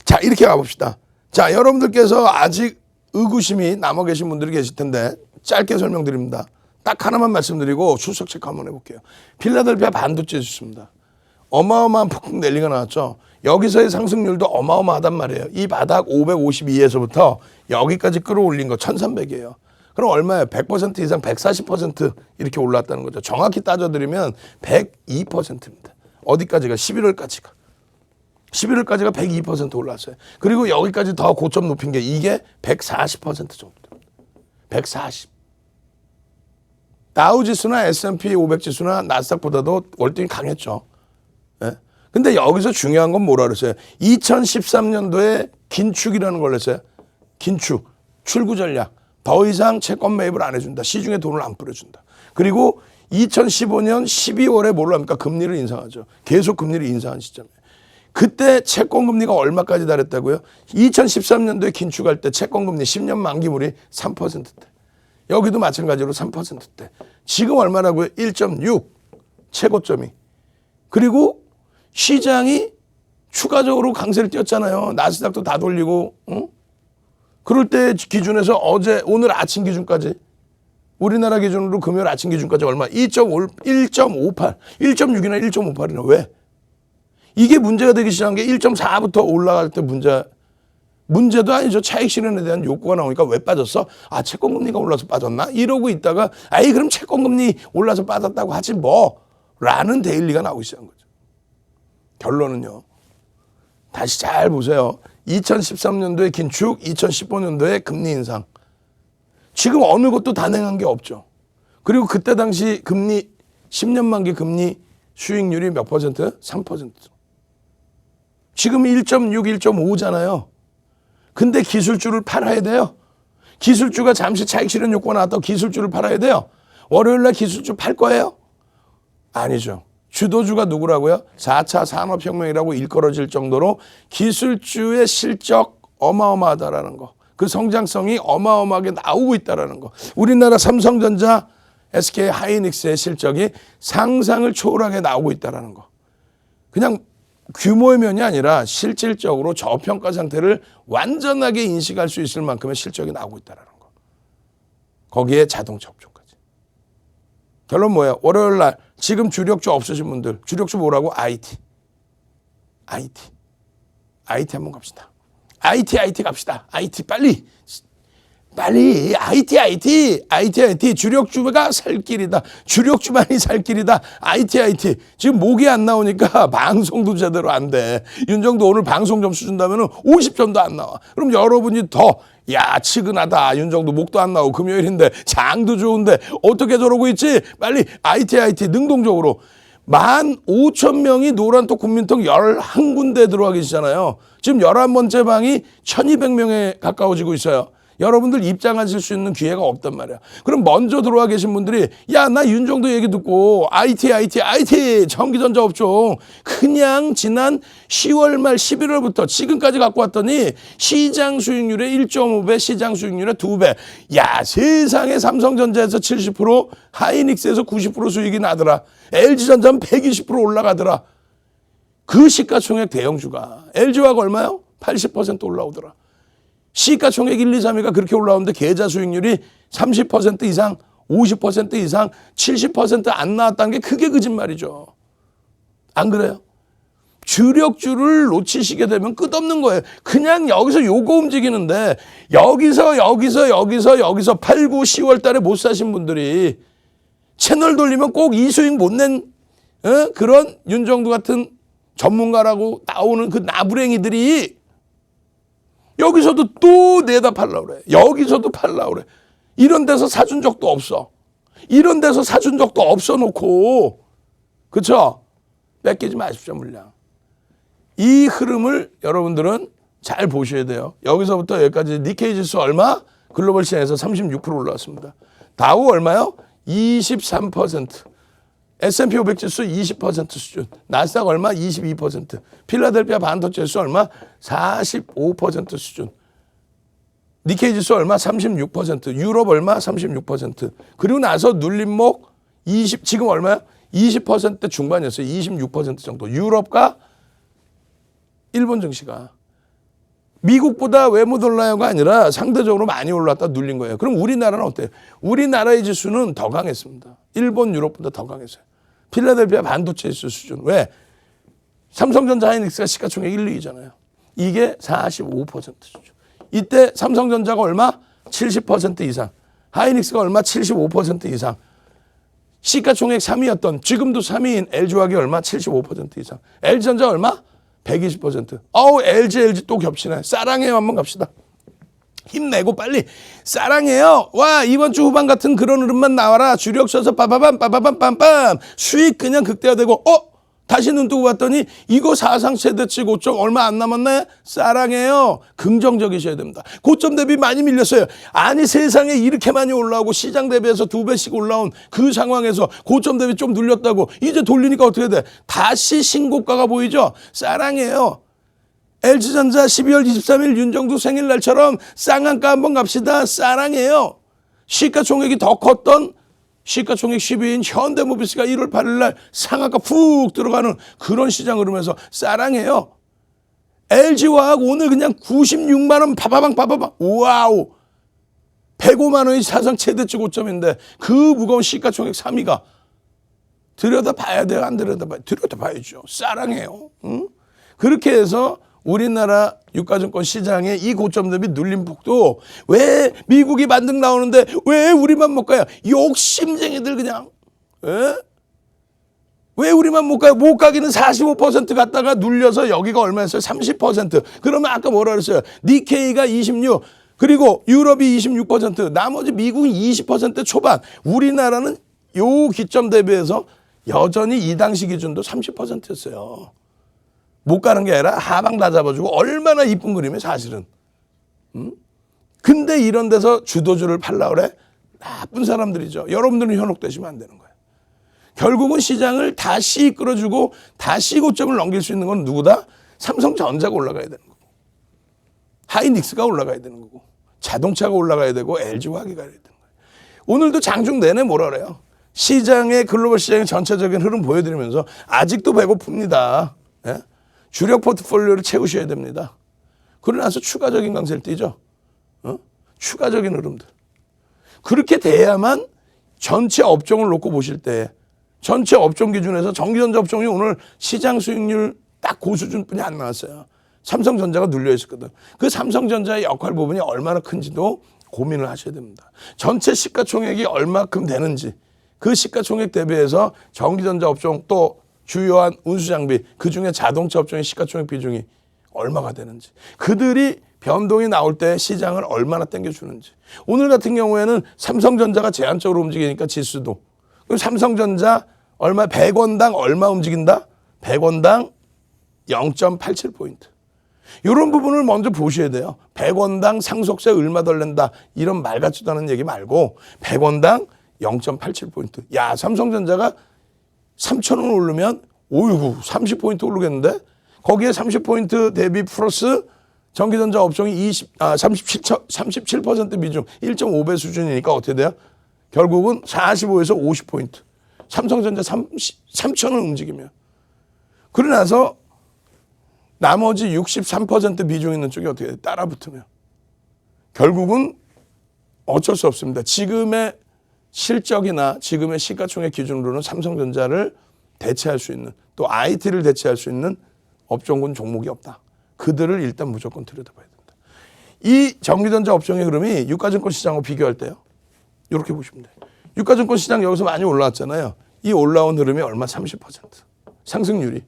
자, 이렇게 가봅시다. 자, 여러분들께서 아직 의구심이 남아 계신 분들이 계실 텐데 짧게 설명드립니다. 딱 하나만 말씀드리고 출석 체크 한번 해볼게요. 필라델피아 반도체 지수입니다. 어마어마한 폭등 랠리가 나왔죠. 여기서의 상승률도 어마어마하단 말이에요. 이 바닥 552에서부터 여기까지 끌어올린 거 1300이에요. 그럼 얼마예요? 100% 이상 140% 이렇게 올랐다는 거죠. 정확히 따져드리면 102%입니다. 어디까지가? 11월까지가. 11월까지가 102% 올랐어요. 그리고 여기까지 더 고점 높인 게 이게 140% 정도 됩니다. 140. 다우지수나 S&P 500 지수나 나스닥보다도 월등히 강했죠. 예? 근데 여기서 중요한 건 뭐라 그랬어요? 2013년도에 긴축이라는 걸 했어요. 긴축, 출구 전략. 더 이상 채권 매입을 안 해준다. 시중에 돈을 안 뿌려준다. 그리고 2015년 12월에 뭘 합니까? 금리를 인상하죠. 계속 금리를 인상한 시점에. 그때 채권금리가 얼마까지 달했다고요? 2013년도에 긴축할 때 채권금리 10년 만기물이 3%대. 여기도 마찬가지로 3%대. 지금 얼마라고요? 1.6 최고점이. 그리고 시장이 추가적으로 강세를 띄었잖아요. 나스닥도 다 돌리고. 응? 그럴 때 기준에서 오늘 아침 기준까지 우리나라 기준으로 금요일 아침 기준까지 얼마? 1.58, 1.6이나 1.58이나 왜? 이게 문제가 되기 시작한 게 1.4부터 올라갈 때 문제도 아니죠. 차익 실현에 대한 욕구가 나오니까 왜 빠졌어? 채권금리가 올라서 빠졌나? 이러고 있다가 그럼 채권금리 올라서 빠졌다고 하지 뭐 라는 데일리가 나오기 시작한 거죠. 결론은요. 다시 잘 보세요. 2013년도에 긴축, 2015년도에 금리 인상. 지금 어느 것도 단행한 게 없죠. 그리고 그때 당시 금리 10년 만기 금리 수익률이 몇 퍼센트? 3%. 지금 1.6, 1.5잖아요. 근데 기술주를 팔아야 돼요. 기술주가 잠시 차익 실현 요구가 나왔다고 기술주를 팔아야 돼요. 월요일날 기술주 팔 거예요? 아니죠. 주도주가 누구라고요? 4차 산업혁명이라고 일컬어질 정도로 기술주의 실적 어마어마하다라는 거. 그 성장성이 어마어마하게 나오고 있다라는 거. 우리나라 삼성전자, SK 하이닉스의 실적이 상상을 초월하게 나오고 있다라는 거. 그냥 규모의 면이 아니라 실질적으로 저평가 상태를 완전하게 인식할 수 있을 만큼의 실적이 나오고 있다는 거. 거기에 자동차 업종까지. 결론 뭐예요? 월요일 날 지금 주력주 없으신 분들. 주력주 뭐라고? IT 한번 갑시다. IT 갑시다. IT 빨리 IT 주력주가 살 길이다. 주력주만이 살 길이다. IT 지금 목이 안 나오니까 방송도 제대로 안 돼. 윤정도 오늘 방송 점수 준다면 50점도 안 나와. 그럼 여러분이 더 치근하다. 윤정도 목도 안 나오고 금요일인데 장도 좋은데 어떻게 저러고 있지? 빨리 IT 능동적으로 15,000명이 노란톡 국민통 11군데 들어와 계시잖아요. 지금 11번째 방이 1,200명에 가까워지고 있어요. 여러분들 입장하실 수 있는 기회가 없단 말이야. 그럼 먼저 들어와 계신 분들이 야, 나 윤정도 얘기 듣고 IT 전기전자 업종 그냥 지난 10월 말 11월부터 지금까지 갖고 왔더니 시장 수익률의 1.5배, 시장 시장수익률의 2배. 야, 세상에 삼성전자에서 70%, 하이닉스에서 90% 수익이 나더라. LG전자는 120% 올라가더라. 그 시가총액 대형주가 LG화가 얼마요? 80% 올라오더라. 시가총액 1, 2, 3위가 그렇게 올라오는데 계좌 수익률이 30% 이상, 50% 이상, 70% 안 나왔다는 게 그게 거짓말이죠. 안 그래요? 주력주를 놓치시게 되면 끝없는 거예요. 그냥 여기서 요거 움직이는데 여기서 8, 9, 10월 달에 못 사신 분들이 채널 돌리면 꼭 이 수익 못 낸 그런 윤정도 같은 전문가라고 나오는 그 나부랭이들이 여기서도 또 내다 팔라고 그래. 여기서도 팔라고 그래. 이런 데서 사준 적도 없어. 이런 데서 사준 적도 없어 놓고. 그렇죠? 뺏기지 마십시오, 물량. 이 흐름을 여러분들은 잘 보셔야 돼요. 여기서부터 여기까지 니케이 지수 얼마? 글로벌 시장에서 36% 올라왔습니다. 다우 얼마요? 23%. S&P 500 지수 20% 수준. 나스닥 얼마? 22%. 필라델피아 반도체 지수 얼마? 45% 수준. 니케이 지수 얼마? 36%. 유럽 얼마? 36%. 그리고 나서 눌림목 20, 지금 얼마야? 20% 중반이었어요. 26% 정도. 유럽과 일본 증시가 미국보다 왜 못 올라요가 아니라 상대적으로 많이 올랐다 눌린 거예요. 그럼 우리나라는 어때요? 우리나라의 지수는 더 강했습니다. 일본, 유럽보다 더 강했어요. 필라델피아 반도체 지수 수준. 왜? 삼성전자 하이닉스가 시가총액 1, 2위잖아요. 이게 45% 수준. 이때 삼성전자가 얼마? 70% 이상. 하이닉스가 얼마? 75% 이상. 시가총액 3위였던 지금도 3위인 LG화학이 얼마? 75% 이상. LG전자 얼마? 120%. 어우, LG 또 겹치네. 사랑해요. 한번 갑시다. 힘내고 빨리 사랑해요. 와, 이번 주 후반 같은 그런 흐름만 나와라. 주력 쳐서 빠바밤 수익 그냥 극대화되고 다시 눈 뜨고 봤더니 이거 사상 최대치 고점 얼마 안 남았네. 사랑해요. 긍정적이셔야 됩니다. 고점 대비 많이 밀렸어요. 아니 세상에 이렇게 많이 올라오고 시장 대비해서 2배씩 올라온 그 상황에서 고점 대비 좀 눌렸다고 이제 돌리니까 어떻게 돼? 다시 신고가가 보이죠? 사랑해요. LG전자 12월 23일 윤정도 생일날처럼 쌍한가 한번 갑시다. 사랑해요. 시가총액이 더 컸던 시가총액 10위인 현대모비스가 1월 8일 날 상한가 푹 들어가는 그런 시장 흐름에서 사랑해요. LG화학 오늘 그냥 96만 원 파바방 와우. 105만 원이 사상 최대치 고점인데 그 무거운 시가총액 3위가 들여다봐야 돼요? 안 들여다봐요? 들여다봐야죠. 사랑해요. 응? 그렇게 해서 우리나라 유가증권 시장의 이 고점 대비 눌림폭도 왜 미국이 반등 나오는데 왜 우리만 못 가요? 욕심쟁이들 그냥. 에? 왜 우리만 못 가요? 못 가기는 45% 갔다가 눌려서 여기가 얼마였어요? 30%. 그러면 아까 뭐라 그랬어요? 니케이가 26, 그리고 유럽이 26%, 나머지 미국이 20% 초반. 우리나라는 요 기점 대비해서 여전히 이 당시 기준도 30%였어요. 못 가는 게 아니라 하방 다 잡아주고 얼마나 이쁜 그림이에요 사실은. 근데 이런 데서 주도주를 팔라 그래? 나쁜 사람들이죠. 여러분들은 현혹되시면 안 되는 거예요. 결국은 시장을 다시 이끌어주고 다시 고점을 넘길 수 있는 건 누구다? 삼성전자가 올라가야 되는 거고 하이닉스가 올라가야 되는 거고 자동차가 올라가야 되고 LG화학이 가야 되는 거예요. 오늘도 장중 내내 뭐라 그래요? 시장의 글로벌 시장의 전체적인 흐름 보여드리면서 아직도 배고픕니다. 예? 주력 포트폴리오를 채우셔야 됩니다. 그러고 나서 추가적인 강세를 띄죠. 추가적인 흐름들. 그렇게 돼야만 전체 업종을 놓고 보실 때 전체 업종 기준에서 전기전자 업종이 오늘 시장 수익률 딱 그 수준뿐이 안 나왔어요. 삼성전자가 눌려 있었거든. 그 삼성전자의 역할 부분이 얼마나 큰지도 고민을 하셔야 됩니다. 전체 시가총액이 얼마큼 되는지 그 시가총액 대비해서 전기전자 업종 또 주요한 운수장비 그중에 자동차 업종의 시가총액 비중이 얼마가 되는지 그들이 변동이 나올 때 시장을 얼마나 땡겨주는지 오늘 같은 경우에는 삼성전자가 제한적으로 움직이니까 지수도 그럼 삼성전자 얼마 100원당 얼마 움직인다? 100원당 0.87포인트 이런 부분을 먼저 보셔야 돼요. 100원당 상속세 얼마 덜 낸다. 이런 말 같지도 않은 얘기 말고 100원당 0.87포인트. 야, 삼성전자가 3,000원 오르면 오이구 30포인트 오르겠는데? 거기에 30포인트 대비 플러스 전기전자 업종이 37% 비중 1.5배 수준이니까 어떻게 돼요? 결국은 45에서 50포인트. 삼성전자 3,000원 움직이면. 그러고 나서 나머지 63% 비중 있는 쪽이 어떻게 돼요? 따라 붙으면. 결국은 어쩔 수 없습니다. 지금의 실적이나 지금의 시가총액 기준으로는 삼성전자를 대체할 수 있는 또 IT를 대체할 수 있는 업종군 종목이 없다. 그들을 일단 무조건 들여다봐야 된다. 이 전기전자 업종의 흐름이 유가증권 시장하고 비교할 때요. 이렇게 보시면 돼요. 유가증권 시장 여기서 많이 올라왔잖아요. 이 올라온 흐름이 얼마? 30%. 상승률이.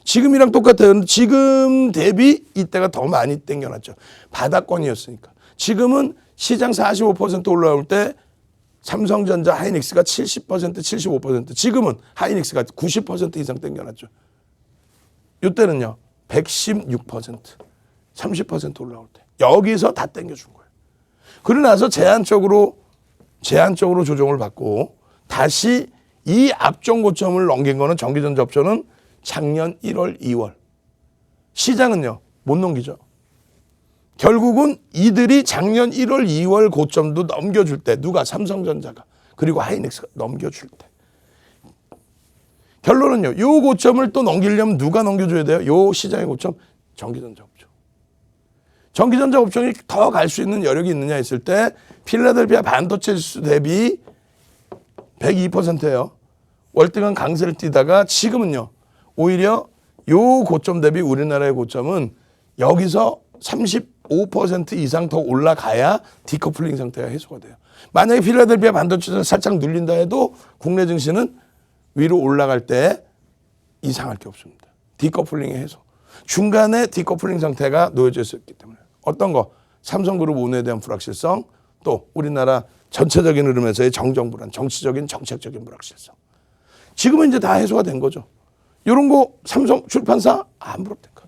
지금이랑 똑같아요. 지금 대비 이때가 더 많이 땡겨놨죠. 바닥권이었으니까. 지금은 시장 45% 올라올 때 삼성전자 하이닉스가 70%, 75%. 지금은 하이닉스가 90% 이상 땡겨놨죠. 이때는요. 116%, 30% 올라올 때. 여기서 다 땡겨준 거예요. 그러고 나서 제한적으로 조정을 받고 다시 이 앞전 고점을 넘긴 거는 전기전자 업종은 작년 1월, 2월. 시장은요, 못 넘기죠. 결국은 이들이 작년 1월, 2월 고점도 넘겨줄 때, 누가? 삼성전자가. 그리고 하이닉스가 넘겨줄 때. 결론은요, 요 고점을 또 넘기려면 누가 넘겨줘야 돼요? 요 시장의 고점? 전기전자 업종. 전기전자 업종이 더 갈 수 있는 여력이 있느냐 했을 때, 필라델피아 반도체 지수 대비 102%예요. 월등한 강세를 띠다가 지금은요, 오히려 요 고점 대비 우리나라의 고점은 여기서 35% 이상 더 올라가야 디커플링 상태가 해소가 돼요. 만약에 필라델피아 반도체에서 살짝 눌린다 해도 국내 증시는 위로 올라갈 때 이상할 게 없습니다. 디커플링의 해소. 중간에 디커플링 상태가 놓여져 있었기 때문에. 어떤 거? 삼성그룹 오너에 대한 불확실성, 또 우리나라 전체적인 흐름에서의 정정불안, 정치적인 정책적인 불확실성. 지금은 이제 다 해소가 된 거죠. 이런 거 삼성 출판사 안 부럽다니까.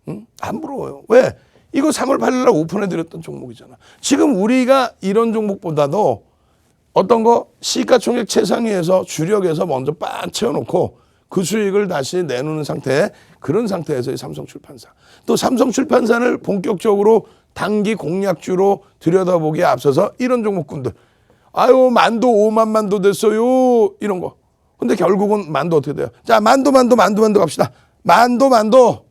응? 안 부러워요. 왜? 이거 3월 8일 날 오픈해드렸던 종목이잖아. 지금 우리가 이런 종목보다도 어떤 거 시가총액 최상위에서 주력에서 먼저 빡 채워놓고 그 수익을 다시 내놓는 상태, 그런 상태에서의 삼성출판사. 또 삼성출판사를 본격적으로 단기 공략주로 들여다보기에 앞서서 이런 종목군들. 아유, 만도 5만 만도 됐어요. 이런 거. 근데 결국은 만도 어떻게 돼요? 자, 만도 갑시다. 만도.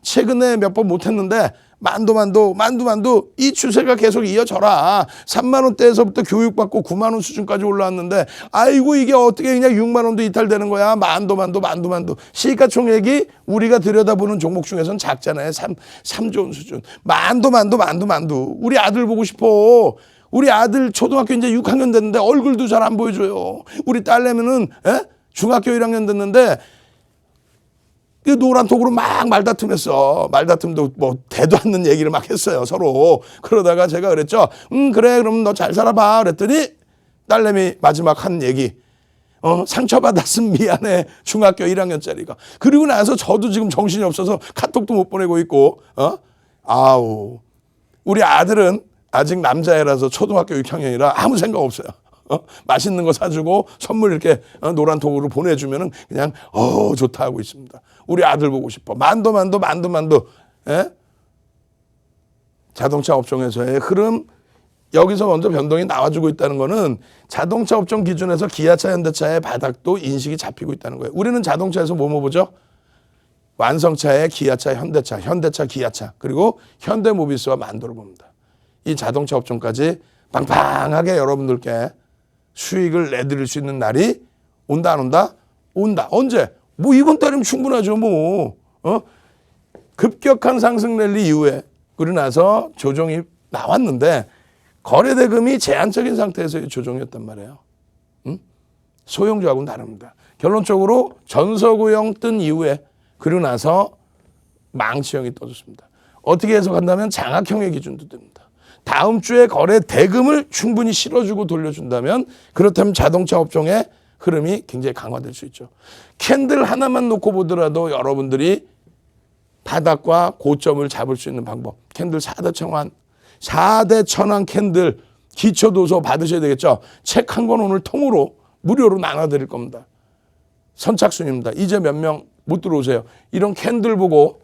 최근에 몇 번 못했는데 만도. 이 추세가 계속 이어져라. 3만 원대에서부터 교육받고 9만 원 수준까지 올라왔는데 아이고 이게 어떻게 그냥 6만 원도 이탈되는 거야. 만도. 시가총액이 우리가 들여다보는 종목 중에서는 작잖아요. 3조 원 수준. 만도. 우리 아들 보고 싶어. 우리 아들 초등학교 이제 6학년 됐는데 얼굴도 잘 안 보여줘요. 우리 딸내미는 중학교 1학년 됐는데 노란톡으로 막 말다툼했어. 말다툼도 뭐 대도 않는 얘기를 막 했어요. 서로. 그러다가 제가 그랬죠. 그래 그럼 너 잘 살아봐. 그랬더니 딸내미 마지막 한 얘기. 상처받았으면 미안해. 중학교 1학년짜리가. 그리고 나서 저도 지금 정신이 없어서 카톡도 못 보내고 있고. 아우. 우리 아들은 아직 남자애라서 초등학교 6학년이라 아무 생각 없어요. 맛있는 거 사주고 선물 이렇게 노란톡으로 보내주면은 그냥 좋다 하고 있습니다. 우리 아들 보고 싶어. 만도. 예? 자동차 업종에서의 흐름, 여기서 먼저 변동이 나와주고 있다는 거는 자동차 업종 기준에서 기아차, 현대차의 바닥도 인식이 잡히고 있다는 거예요. 우리는 자동차에서 뭐 보죠? 완성차의 기아차, 현대차, 기아차, 그리고 현대모비스와 만도를 봅니다. 이 자동차 업종까지 빵빵하게 여러분들께 수익을 내드릴 수 있는 날이 온다, 안 온다? 온다. 언제? 뭐 이번 달이면 충분하죠, 뭐. 급격한 상승 랠리 이후에 그러고 나서 조정이 나왔는데 거래대금이 제한적인 상태에서의 조정이었단 말이에요. 소형주하고는 다릅니다. 결론적으로 전서구형 뜬 이후에 그러고 나서 망치형이 떠졌습니다. 어떻게 해석한다면 장악형의 기준도 됩니다. 다음 주에 거래 대금을 충분히 실어주고 돌려준다면 그렇다면 자동차 업종의 흐름이 굉장히 강화될 수 있죠. 캔들 하나만 놓고 보더라도 여러분들이 바닥과 고점을 잡을 수 있는 방법. 캔들 4대 천왕 캔들 기초도서 받으셔야 되겠죠. 책 한 권 오늘 통으로 무료로 나눠드릴 겁니다. 선착순입니다. 이제 몇 명 못 들어오세요. 이런 캔들 보고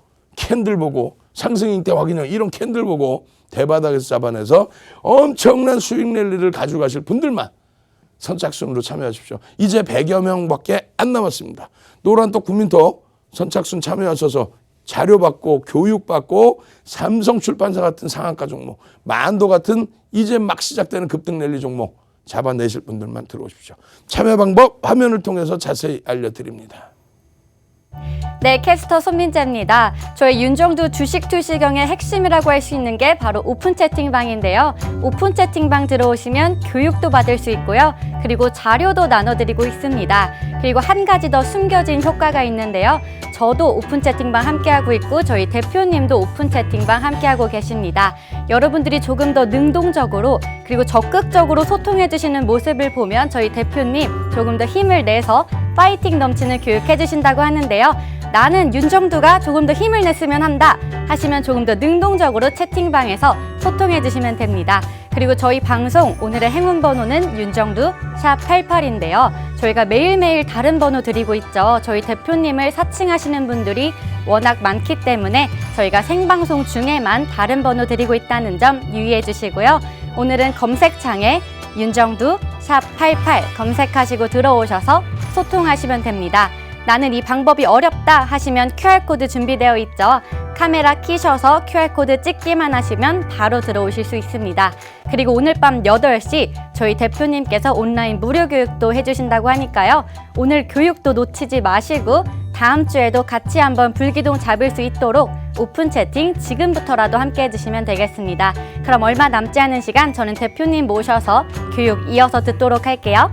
상승인대 확인형 이런 캔들 보고 대바닥에서 잡아내서 엄청난 수익 랠리를 가져가실 분들만 선착순으로 참여하십시오. 이제 100여 명밖에 안 남았습니다. 노란톡 국민톡 선착순 참여하셔서 자료받고 교육받고 삼성출판사 같은 상한가 종목, 만도 같은 이제 막 시작되는 급등 랠리 종목 잡아내실 분들만 들어오십시오. 참여 방법 화면을 통해서 자세히 알려드립니다. 네, 캐스터 손민재입니다. 저희 윤정두 주식 투시경의 핵심이라고 할 수 있는 게 바로 오픈 채팅방인데요. 오픈 채팅방 들어오시면 교육도 받을 수 있고요. 그리고 자료도 나눠드리고 있습니다. 그리고 한 가지 더 숨겨진 효과가 있는데요. 저도 오픈 채팅방 함께하고 있고 저희 대표님도 오픈 채팅방 함께하고 계십니다. 여러분들이 조금 더 능동적으로 그리고 적극적으로 소통해 주시는 모습을 보면 저희 대표님 조금 더 힘을 내서 파이팅 넘치는 교육해 주신다고 하는데요. 나는 윤정두가 조금 더 힘을 냈으면 한다 하시면 조금 더 능동적으로 채팅방에서 소통해 주시면 됩니다. 그리고 저희 방송 오늘의 행운 번호는 윤정두 샵88인데요. 저희가 매일매일 다른 번호 드리고 있죠. 저희 대표님을 사칭하시는 분들이 워낙 많기 때문에 저희가 생방송 중에만 다른 번호 드리고 있다는 점 유의해 주시고요. 오늘은 검색창에 윤정두 샵88 검색하시고 들어오셔서 소통하시면 됩니다. 나는 이 방법이 어렵다 하시면 QR코드 준비되어 있죠. 카메라 켜셔서 QR코드 찍기만 하시면 바로 들어오실 수 있습니다. 그리고 오늘 밤 8시 저희 대표님께서 온라인 무료 교육도 해주신다고 하니까요. 오늘 교육도 놓치지 마시고 다음 주에도 같이 한번 불기둥 잡을 수 있도록 오픈 채팅 지금부터라도 함께 해주시면 되겠습니다. 그럼 얼마 남지 않은 시간 저는 대표님 모셔서 교육 이어서 듣도록 할게요.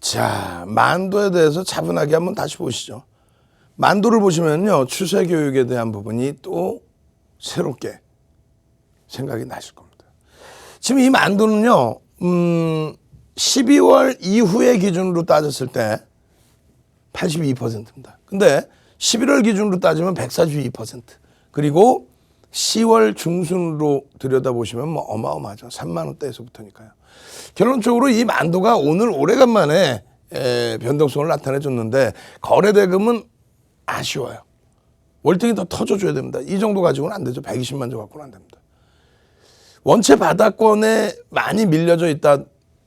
자, 만도에 대해서 차분하게 한번 다시 보시죠. 만도를 보시면요, 추세 교육에 대한 부분이 또 새롭게 생각이 나실 겁니다. 지금 이 만도는요, 12월 이후의 기준으로 따졌을 때 82%입니다. 근데 11월 기준으로 따지면 142%. 그리고 10월 중순으로 들여다보시면 뭐 어마어마하죠. 3만 원대에서부터니까요. 결론적으로 이 만도가 오늘 오래간만에 변동성을 나타내줬는데 거래대금은 아쉬워요. 월등히 더 터져줘야 됩니다. 이 정도 가지고는 안 되죠. 120만 조 갖고는 안 됩니다. 원체 바닥권에 많이 밀려져 있다.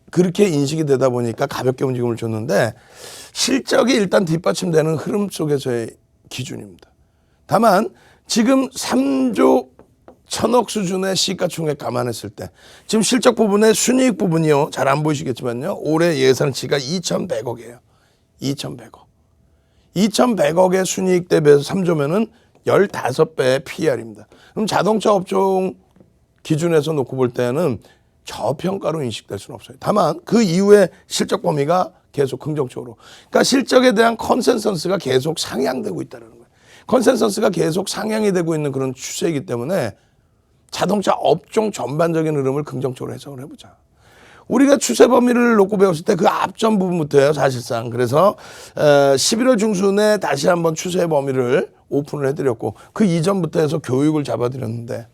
그렇게 인식이 되다 보니까 가볍게 움직임을 줬는데 실적이 일단 뒷받침되는 흐름 속에서의 기준입니다. 다만 지금 3조 1,000억 수준의 시가총액 감안했을 때 지금 실적 부분의 순이익 부분이요. 잘 안 보이시겠지만요. 올해 예상치가 2,100억이에요. 2,100억. 2,100억의 순이익 대비해서 3조면은 15배의 PER입니다. 그럼 자동차 업종 기준에서 놓고 볼 때는 저평가로 인식될 수는 없어요. 다만 그 이후에 실적 범위가 계속 긍정적으로. 그러니까 실적에 대한 컨센서스가 계속 상향되고 있다는 거예요. 컨센서스가 계속 상향이 되고 있는 그런 추세이기 때문에 자동차 업종 전반적인 흐름을 긍정적으로 해석을 해보자. 우리가 추세 범위를 놓고 배웠을 때 그 앞전 부분부터예요, 사실상. 그래서 11월 중순에 다시 한번 추세 범위를 오픈을 해드렸고 그 이전부터 해서 교육을 잡아드렸는데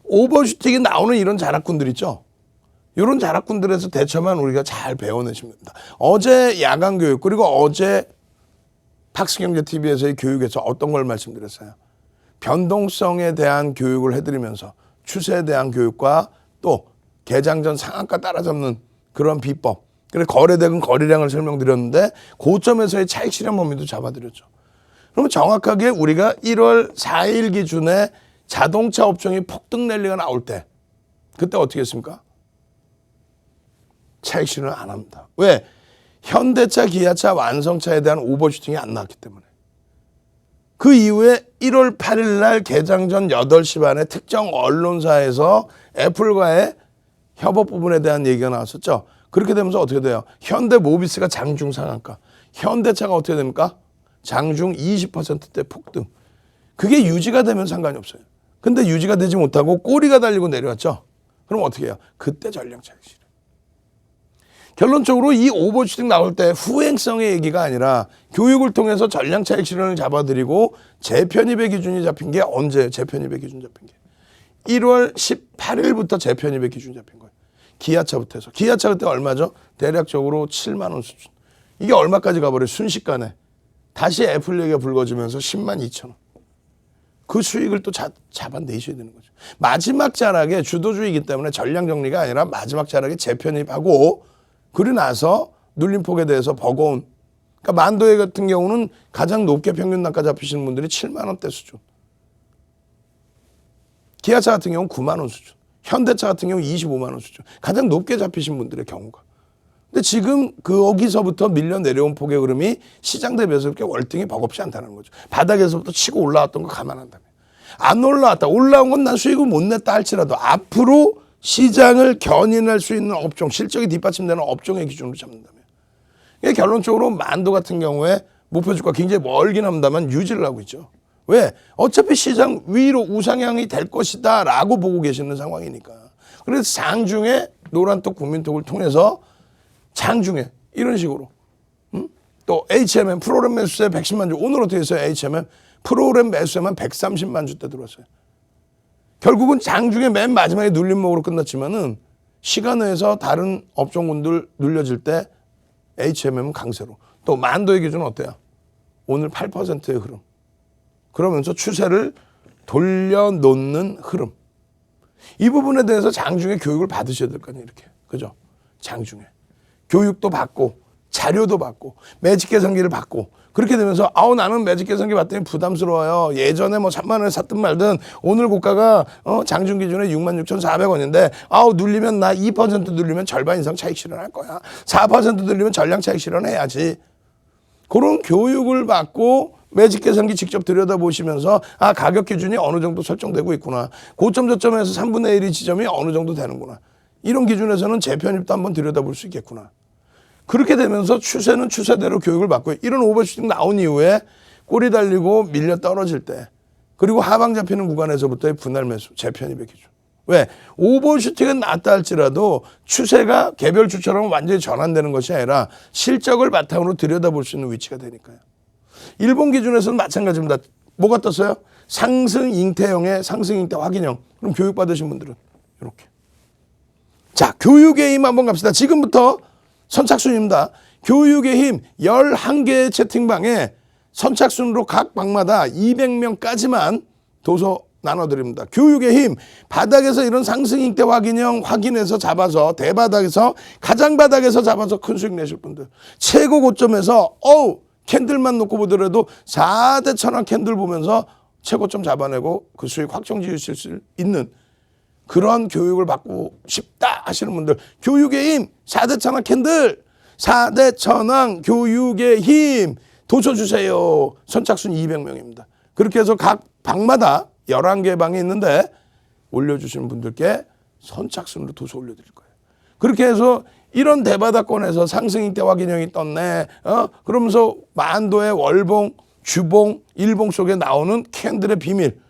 오버슈팅이 나오는 이런 자락군들 있죠. 이런 자락군들에서 대처만 우리가 잘 배워내시면 됩니다. 어제 야간 교육 그리고 어제 박스경제TV에서의 교육에서 어떤 걸 말씀드렸어요? 변동성에 대한 교육을 해드리면서 추세에 대한 교육과 또 개장 전 상한가 따라잡는 그런 비법. 그래서 거래대금 거래량을 설명드렸는데 고점에서의 차익 실현 범위도 잡아드렸죠. 그러면 정확하게 우리가 1월 4일 기준에 자동차 업종이 폭등 랠리가 나올 때 그때 어떻게 했습니까? 차익 실현을 안 합니다. 왜? 현대차, 기아차, 완성차에 대한 오버슈팅이 안 나왔기 때문에. 그 이후에 1월 8일 날 개장 전 8시 반에 특정 언론사에서 애플과의 협업 부분에 대한 얘기가 나왔었죠. 그렇게 되면서 어떻게 돼요? 현대 모비스가 장중 상한가. 현대차가 어떻게 됩니까? 장중 20%대 폭등. 그게 유지가 되면 상관이 없어요. 근데 유지가 되지 못하고 꼬리가 달리고 내려왔죠. 그럼 어떻게 해요? 그때 전량 차익. 결론적으로 이 오버슈팅 나올 때 후행성의 얘기가 아니라 교육을 통해서 전량 차익 실현을 잡아들이고 재편입의 기준이 잡힌 게 언제예요? 재편입의 기준 잡힌 게 1월 18일부터 재편입의 기준이 잡힌 거예요. 기아차부터 해서. 기아차 그때 얼마죠? 대략적으로 7만 원 수준. 이게 얼마까지 가버려요? 순식간에. 다시 애플 얘기가 불거지면서 10만 2천 원. 그 수익을 또 잡아내셔야 되는 거죠. 마지막 자락에 주도주의이기 때문에 전량 정리가 아니라 마지막 자락에 재편입하고 그러고 나서 눌림폭에 대해서 버거운. 그러니까 만도에 같은 경우는 가장 높게 평균 단가 잡히시는 분들이 7만 원대 수준. 기아차 같은 경우는 9만 원 수준. 현대차 같은 경우 25만 원 수준. 가장 높게 잡히신 분들의 경우가. 근데 지금 거기서부터 밀려 내려온 폭의 흐름이 시장 대비해서 그렇게 월등히 버겁지 않다는 거죠. 바닥에서부터 치고 올라왔던 거 감안한다면. 안 올라왔다. 올라온 건 난 수익을 못 냈다 할지라도 앞으로 시장을 견인할 수 있는 업종, 실적이 뒷받침되는 업종의 기준으로 잡는다면. 그러니까 결론적으로 만도 같은 경우에 목표 주가 굉장히 멀긴 합니다만 유지를 하고 있죠. 왜? 어차피 시장 위로 우상향이 될 것이다 라고 보고 계시는 상황이니까. 그래서 장중에 노란톡 국민톡을 통해서 장중에 이런 식으로 또 HMM 프로그램 매수세 110만 주. 오늘 어떻게 했어요? HMM 프로그램 매수세만 130만 주대 들어왔어요. 결국은 장중에 맨 마지막에 눌림목으로 끝났지만은 시간에서 다른 업종군들 눌려질 때 HMM은 강세로. 또 만도의 기준은 어때요? 오늘 8%의 흐름. 그러면서 추세를 돌려놓는 흐름. 이 부분에 대해서 장중에 교육을 받으셔야 될 거 아니에요. 이렇게. 그죠? 장중에. 교육도 받고 자료도 받고 매직 계산기를 받고 그렇게 되면서 나는 매직 계산기 받더니 부담스러워요. 예전에 뭐 3만 원에 샀든 말든 오늘 고가가 장중 기준에 66,400원인데 눌리면 나 2% 눌리면 절반 이상 차익 실현할 거야. 4% 눌리면 전량 차익 실현해야지. 그런 교육을 받고 매직 계산기 직접 들여다보시면서 가격 기준이 어느 정도 설정되고 있구나. 고점 저점에서 3분의 1의 지점이 어느 정도 되는구나. 이런 기준에서는 재편입도 한번 들여다볼 수 있겠구나. 그렇게 되면서 추세는 추세대로 교육을 받고 이런 오버슈팅 나온 이후에 꼬리 달리고 밀려 떨어질 때 그리고 하방 잡히는 구간에서부터의 분할 매수, 재편입의 기준. 왜? 오버슈팅은 낮다 할지라도 추세가 개별 주처럼 완전히 전환되는 것이 아니라 실적을 바탕으로 들여다볼 수 있는 위치가 되니까요. 일본 기준에서는 마찬가지입니다. 뭐가 떴어요? 상승 잉태형의 상승 잉태 확인형. 그럼 교육 받으신 분들은 이렇게. 자, 교육의 힘 한번 갑시다. 지금부터 선착순입니다. 교육의 힘 11개의 채팅방에 선착순으로 각 방마다 200명까지만 도서 나눠드립니다. 교육의 힘 바닥에서 이런 상승 잉태 확인형 확인해서 잡아서 대바닥에서 가장 바닥에서 잡아서 큰 수익 내실 분들 최고 고점에서 캔들만 놓고 보더라도 4대 천왕 캔들 보면서 최고점 잡아내고 그 수익 확정 지으실 수 있는 그런 교육을 받고 싶다 하시는 분들 교육의 힘 4대 천왕 캔들 4대 천왕 교육의 힘 도서 주세요. 선착순 200명입니다. 그렇게 해서 각 방마다 11개 방이 있는데 올려주시는 분들께 선착순으로 도서 올려드릴 거예요. 그렇게 해서 이런 대바닥권에서 상승잉태 확인형이 떴네. 그러면서 만도의 월봉, 주봉, 일봉 속에 나오는 캔들의 비밀.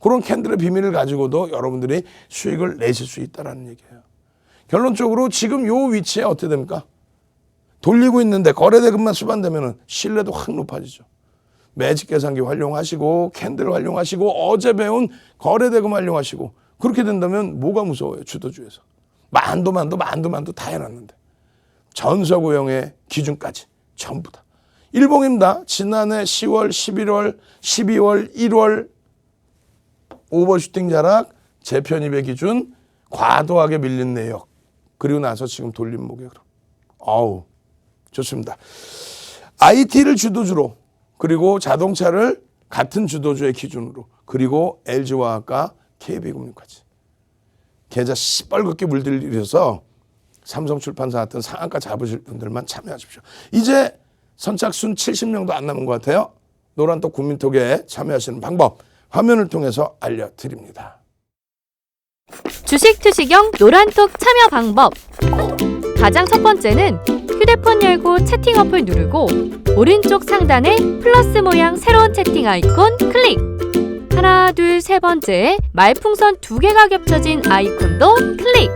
그런 캔들의 비밀을 가지고도 여러분들이 수익을 내실 수 있다는 얘기예요. 결론적으로 지금 요 위치에 어떻게 됩니까? 돌리고 있는데 거래대금만 수반되면 신뢰도 확 높아지죠. 매직 계산기 활용하시고 캔들 활용하시고 어제 배운 거래대금 활용하시고 그렇게 된다면 뭐가 무서워요? 주도주에서. 만도 다 해놨는데. 전서구형의 기준까지 전부 다. 일봉입니다. 지난해 10월, 11월, 12월, 1월 오버슈팅 자락, 재편입의 기준, 과도하게 밀린 내역. 그리고 나서 지금 돌림목에 그럼. 좋습니다. IT를 주도주로 그리고 자동차를 같은 주도주의 기준으로 그리고 LG화학과 KB금융까지. 계좌 시뻘겋게 물들이려서 삼성출판사 같은 상한가 잡으실 분들만 참여하십시오. 이제 선착순 70명도 안 남은 것 같아요. 노란톡 국민톡에 참여하시는 방법 화면을 통해서 알려드립니다. 주식 투시경 노란톡 참여 방법. 가장 첫 번째는 휴대폰 열고 채팅 어플 누르고 오른쪽 상단에 플러스 모양 새로운 채팅 아이콘 클릭. 하나, 둘, 세 번째 말풍선 2개가 겹쳐진 아이콘도 클릭.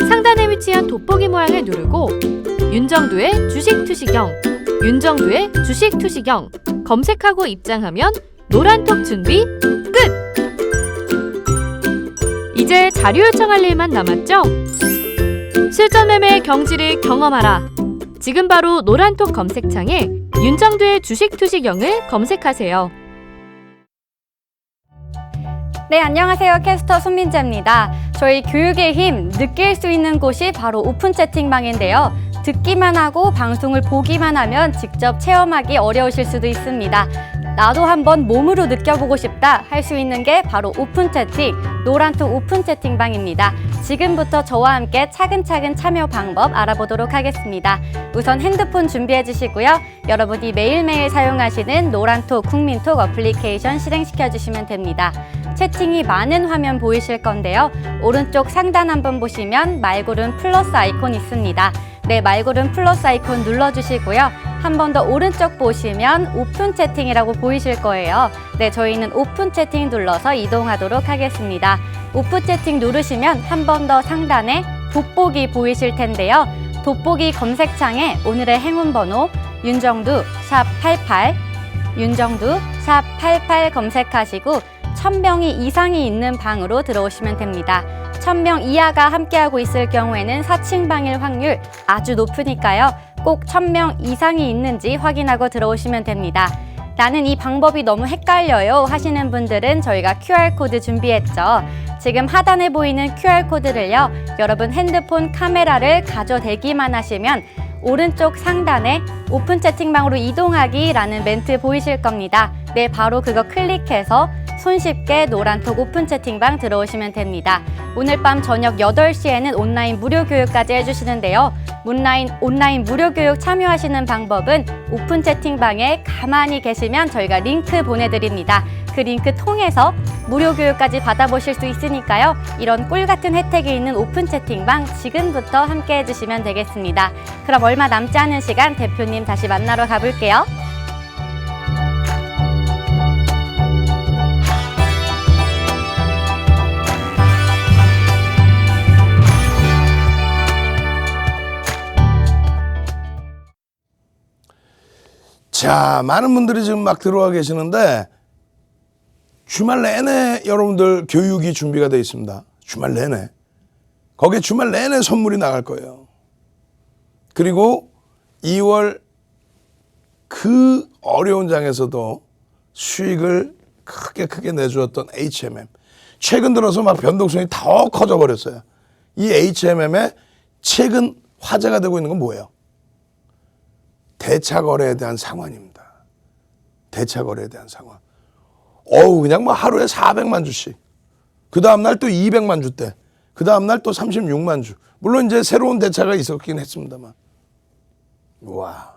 상단에 위치한 돋보기 모양을 누르고 윤정두의 주식 투시경, 윤정두의 주식 투시경 검색하고 입장하면 노란톡 준비 끝! 이제 자료 요청할 일만 남았죠? 실전 매매 경지를 경험하라. 지금 바로 노란톡 검색창에 윤정두의 주식 투시경을 검색하세요. 네, 안녕하세요. 캐스터 손민재입니다. 저희 교육의 힘 느낄 수 있는 곳이 바로 오픈 채팅방인데요. 듣기만 하고 방송을 보기만 하면 직접 체험하기 어려우실 수도 있습니다. 나도 한번 몸으로 느껴보고 싶다 할 수 있는 게 바로 오픈 채팅, 노란톡 오픈 채팅방입니다. 지금부터 저와 함께 차근차근 참여 방법 알아보도록 하겠습니다. 우선 핸드폰 준비해 주시고요. 여러분이 매일매일 사용하시는 노란톡 국민톡 어플리케이션 실행시켜 주시면 됩니다. 채팅이 많은 화면 보이실 건데요. 오른쪽 상단 한번 보시면 말고른 플러스 아이콘 있습니다. 네, 말고른 플러스 아이콘 눌러주시고요. 한 번 더 오른쪽 보시면 오픈 채팅이라고 보이실 거예요. 네, 저희는 오픈 채팅 눌러서 이동하도록 하겠습니다. 오픈 채팅 누르시면 한 번 더 상단에 돋보기 보이실 텐데요. 돋보기 검색창에 오늘의 행운 번호 윤정두 샵88, 윤정두 샵88 검색하시고 1000명이 이상이 있는 방으로 들어오시면 됩니다. 1000명 이하가 함께하고 있을 경우에는 사칭방일 확률 아주 높으니까요. 꼭 1000명 이상이 있는지 확인하고 들어오시면 됩니다. 나는 이 방법이 너무 헷갈려요 하시는 분들은 저희가 QR코드 준비했죠. 지금 하단에 보이는 QR코드를요. 여러분 핸드폰 카메라를 가져대기만 하시면 오른쪽 상단에 오픈 채팅방으로 이동하기라는 멘트 보이실 겁니다. 네, 바로 그거 클릭해서 손쉽게 노란톡 오픈 채팅방 들어오시면 됩니다. 오늘 밤 저녁 8시에는 온라인 무료 교육까지 해주시는데요. 온라인 무료 교육 참여하시는 방법은 오픈 채팅방에 가만히 계시면 저희가 링크 보내드립니다. 그 링크 통해서 무료 교육까지 받아보실 수 있으니까요. 이런 꿀 같은 혜택이 있는 오픈 채팅방 지금부터 함께 해주시면 되겠습니다. 그럼 얼마 남지 않은 시간 대표님 다시 만나러 가볼게요. 자, 많은 분들이 지금 막 들어와 계시는데 주말 내내 여러분들 교육이 준비가 되어 있습니다. 주말 내내. 거기에 주말 내내 선물이 나갈 거예요. 그리고 2월 그 어려운 장에서도 수익을 크게 내주었던 HMM. 최근 들어서 막 변동성이 더 커져 버렸어요. 이 HMM의 최근 화제가 되고 있는 건 뭐예요? 대차 거래에 대한 상환입니다. 대차 거래에 대한 상환. 그냥 뭐 하루에 400만 주씩. 그 다음날 또 200만 주대. 그 다음날 또 36만 주. 물론 이제 새로운 대차가 있었긴 했습니다만. 와.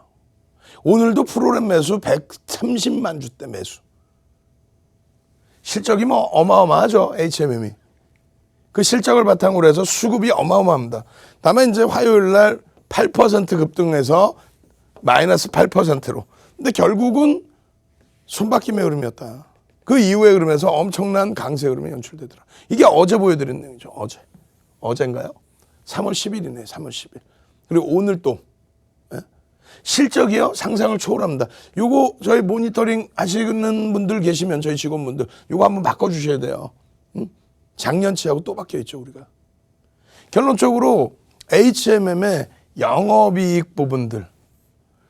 오늘도 프로그램 매수 130만 주대 매수. 실적이 뭐 어마어마하죠. HMM이. 그 실적을 바탕으로 해서 수급이 어마어마합니다. 다만 이제 화요일 날 8% 급등해서 마이너스 8%로. 근데 결국은 손바뀜의 흐름이었다. 그 이후의 흐름에서 엄청난 강세 흐름이 연출되더라. 이게 어제 보여드린 내용이죠. 어제인가요? 3월 10일이네. 3월 10일. 그리고 오늘 또 실적이요 상상을 초월합니다. 요거 저희 모니터링 하시는 분들 계시면 저희 직원분들 요거 한번 바꿔주셔야 돼요. 작년치하고 또 바뀌어 있죠 우리가. 결론적으로 HMM의 영업이익 부분들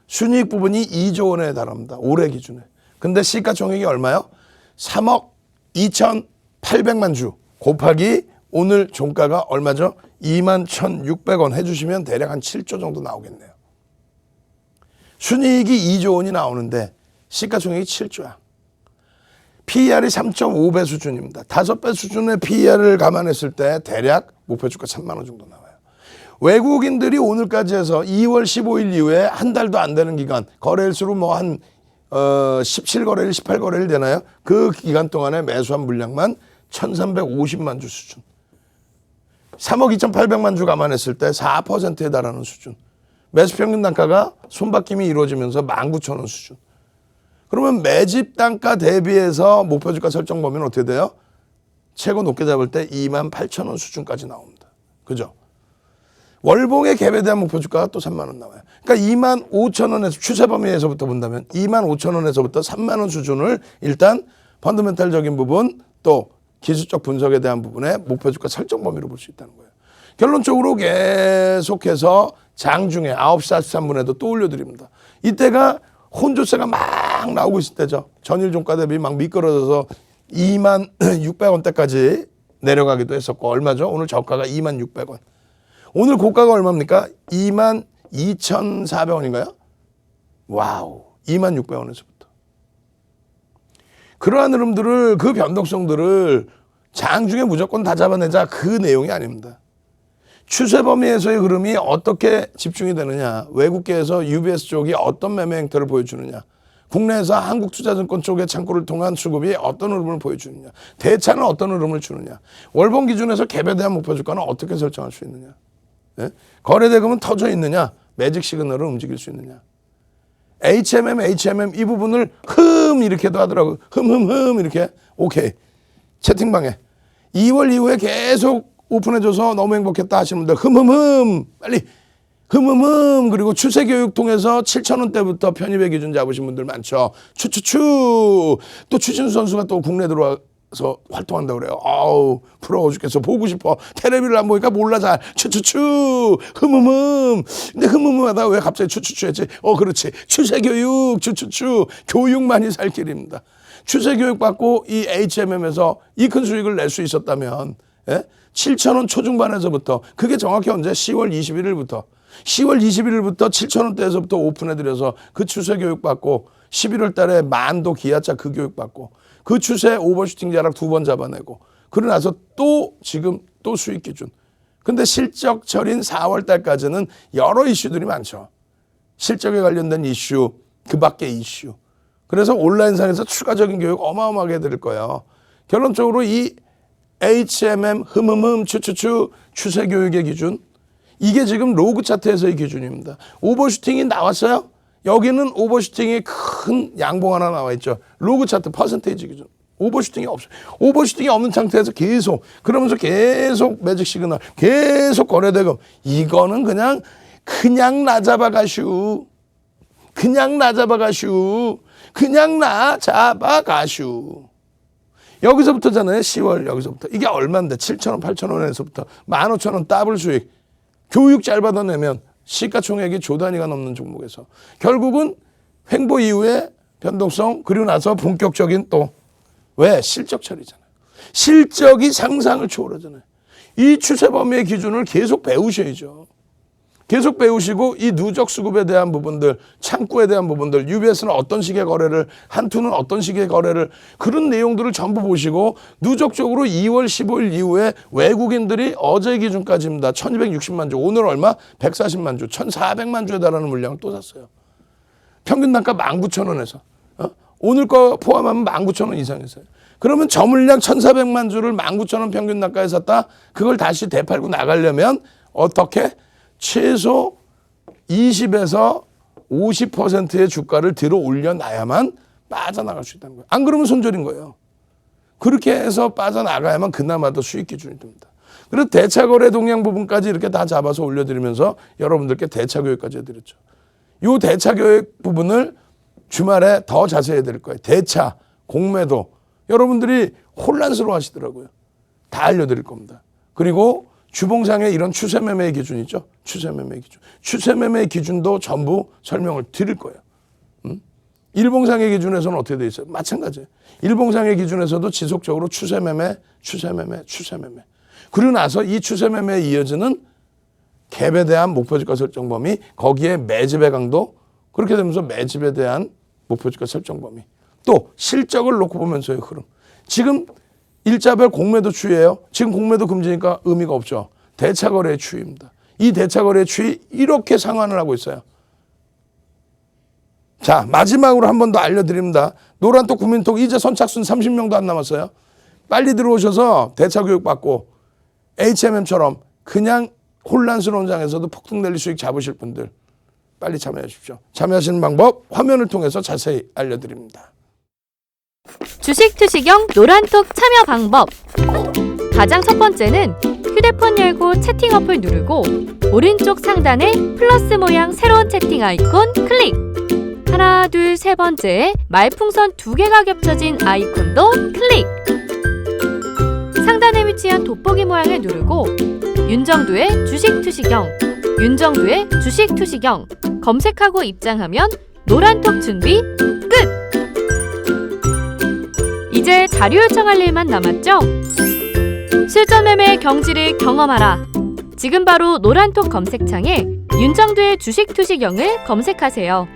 순이익 부분이 2조 원에 달합니다. 올해 기준에. 근데 시가총액이 얼마요? 3억 2,800만 주 곱하기 오늘 종가가 얼마죠? 21,600원 해주시면 대략 한 7조 정도 나오겠네요. 순이익이 2조 원이 나오는데 시가총액이 7조야. PER이 3.5배 수준입니다. 5배 수준의 PER을 감안했을 때 대략 목표주가 3만 원 정도 나와요. 외국인들이 오늘까지 해서 2월 15일 이후에 한 달도 안 되는 기간 거래일수로 뭐 한 17거래일, 18거래일 되나요? 그 기간 동안에 매수한 물량만 1,350만 주 수준. 3억 2,800만 주 감안했을 때 4%에 달하는 수준. 매수 평균 단가가 손바뀜이 이루어지면서 19,000원 수준. 그러면 매집 단가 대비해서 목표 주가 설정 범위는 어떻게 돼요? 최고 높게 잡을 때 28,000원 수준까지 나옵니다. 그죠? 월봉의 갭에 대한 목표 주가가 또 3만 원 나와요. 그러니까 25,000원에서 추세 범위에서부터 본다면 25,000원에서부터 3만 원 수준을 일단 펀더멘탈적인 부분 또 기술적 분석에 대한 부분에 목표 주가 설정 범위로 볼 수 있다는 거예요. 결론적으로 계속해서 장중에 9시 43분에도 또 올려드립니다. 이때가 혼조세가 막 나오고 있을 때죠. 전일 종가 대비 막 미끄러져서 26,600원대까지 내려가기도 했었고 얼마죠? 오늘 저가가 26,600원. 오늘 고가가 얼마입니까? 22,400원인가요? 와우, 26,600원에서부터. 그러한 흐름들을 그 변동성들을 장중에 무조건 다 잡아내자 그 내용이 아닙니다. 추세 범위에서의 흐름이 어떻게 집중이 되느냐, 외국계에서 UBS 쪽이 어떤 매매 행태를 보여주느냐, 국내에서 한국투자증권 쪽의 창구를 통한 수급이 어떤 흐름을 보여주느냐, 대차는 어떤 흐름을 주느냐, 월봉 기준에서 갭에 대한 목표 주가는 어떻게 설정할 수 있느냐, 예? 거래 대금은 터져 있느냐, 매직 시그널을 움직일 수 있느냐, HMM 이 부분을 이렇게도 하더라고요. 이렇게. 오케이. 채팅방에 2월 이후에 계속 오픈해줘서 너무 행복했다 하시는 분들 빨리 그리고 추세 교육 통해서 7,000원대부터 편입의 기준 잡으신 분들 많죠. 또 추신수 선수가 또 국내 들어와서 활동한다고 그래요. 아우 부러워 죽겠어. 보고 싶어. 텔레비를 안 보니까 몰라 잘. 근데 하다 왜 갑자기 했지? 그렇지. 추세 교육 교육만이 살 길입니다. 추세 교육 받고 이 HMM에서 이 큰 수익을 낼 수 있었다면 7,000원 초중반에서부터 그게 정확히 언제? 10월 21일부터 7,000원대에서부터 오픈해드려서 그 추세 교육 받고 11월 달에 만도 기아차 그 교육 받고 그 추세 오버슈팅 자락 2번 잡아내고 그러고 나서 또 지금 또 수익 기준. 근데 실적철인 4월 달까지는 여러 이슈들이 많죠. 실적에 관련된 이슈, 그 밖의 이슈. 그래서 온라인상에서 추가적인 교육 어마어마하게 해드릴 거예요. 결론적으로 이 HMM 추세 교육의 기준 이게 지금 로그 차트에서의 기준입니다. 오버슈팅이 나왔어요? 여기는 오버슈팅이 큰 양봉 하나 나와 있죠. 로그 차트 퍼센테이지 기준. 오버슈팅이 없어요. 오버슈팅이 없는 상태에서 그러면서 계속 매직 시그널, 계속 거래대금. 이거는 그냥 나 잡아가슈. 여기서부터잖아요. 10월 여기서부터. 이게 얼마인데 7,000원, 8,000원에서부터 15,000원 더블 수익. 교육 잘 받아내면 시가총액이 조 단위가 넘는 종목에서 결국은 횡보 이후에 변동성 그리고 나서 본격적인 또 왜? 실적 처리잖아요. 실적이 상상을 초월하잖아요. 이 추세 범위의 기준을 계속 배우셔야죠. 계속 배우시고 이 누적 수급에 대한 부분들, 창구에 대한 부분들, UBS는 어떤 식의 거래를, 한투는 어떤 식의 거래를 그런 내용들을 전부 보시고 누적적으로 2월 15일 이후에 외국인들이 어제 기준까지입니다. 1,260만 주, 오늘 얼마? 140만 주, 1,400만 주에 달하는 물량을 또 샀어요. 평균 단가 19,000원에서. 오늘 거 포함하면 19,000원 이상이었어요. 그러면 저 물량 1,400만 주를 19,000원 평균 단가에 샀다? 그걸 다시 되팔고 나가려면 어떻게? 최소 20에서 50%의 주가를 들어 올려놔야만 빠져나갈 수 있다는 거예요. 안 그러면 손절인 거예요. 그렇게 해서 빠져나가야만 그나마 더 수익 기준이 됩니다. 그래서 대차 거래 동향 부분까지 이렇게 다 잡아서 올려드리면서 여러분들께 대차 교육까지 해드렸죠. 이 대차 교육 부분을 주말에 더 자세히 해드릴 거예요. 대차, 공매도 여러분들이 혼란스러워 하시더라고요. 다 알려드릴 겁니다. 그리고 주봉상에 이런 추세 매매의 기준 있죠? 추세 매매의 기준. 추세 매매의 기준도 전부 설명을 드릴 거예요. 일봉상의 기준에서는 어떻게 돼 있어요? 마찬가지예요. 일봉상의 기준에서도 지속적으로 추세 매매. 그리고 나서 이 추세 매매에 이어지는 갭에 대한 목표주가 설정 범위, 거기에 매집의 강도, 그렇게 되면서 매집에 대한 목표주가 설정 범위. 또 실적을 놓고 보면서의 흐름. 지금 일자별 공매도 추이예요. 지금 공매도 금지니까 의미가 없죠. 대차 거래의 추이입니다. 이 대차 거래의 추이 이렇게 상환을 하고 있어요. 자, 마지막으로 한 번 더 알려드립니다. 노란톡 국민톡 이제 선착순 30명도 안 남았어요. 빨리 들어오셔서 대차 교육 받고 HMM처럼 그냥 혼란스러운 장에서도 폭등 랠리 수익 잡으실 분들 빨리 참여해 주십시오. 참여하시는 방법 화면을 통해서 자세히 알려드립니다. 주식 투시경 노란톡 참여 방법. 가장 첫 번째는 휴대폰 열고 채팅 어플 누르고 오른쪽 상단에 플러스 모양 새로운 채팅 아이콘 클릭. 하나, 둘, 세 번째에 말풍선 2개가 겹쳐진 아이콘도 클릭. 상단에 위치한 돋보기 모양을 누르고 윤정두의 주식 투시경, 윤정두의 주식 투시경 검색하고 입장하면 노란톡 준비 끝! 이제 자료 요청할 일만 남았죠? 실전 매매 경지를 경험하라. 지금 바로 노란톡 검색창에 윤정두의 주식 투시경을 검색하세요.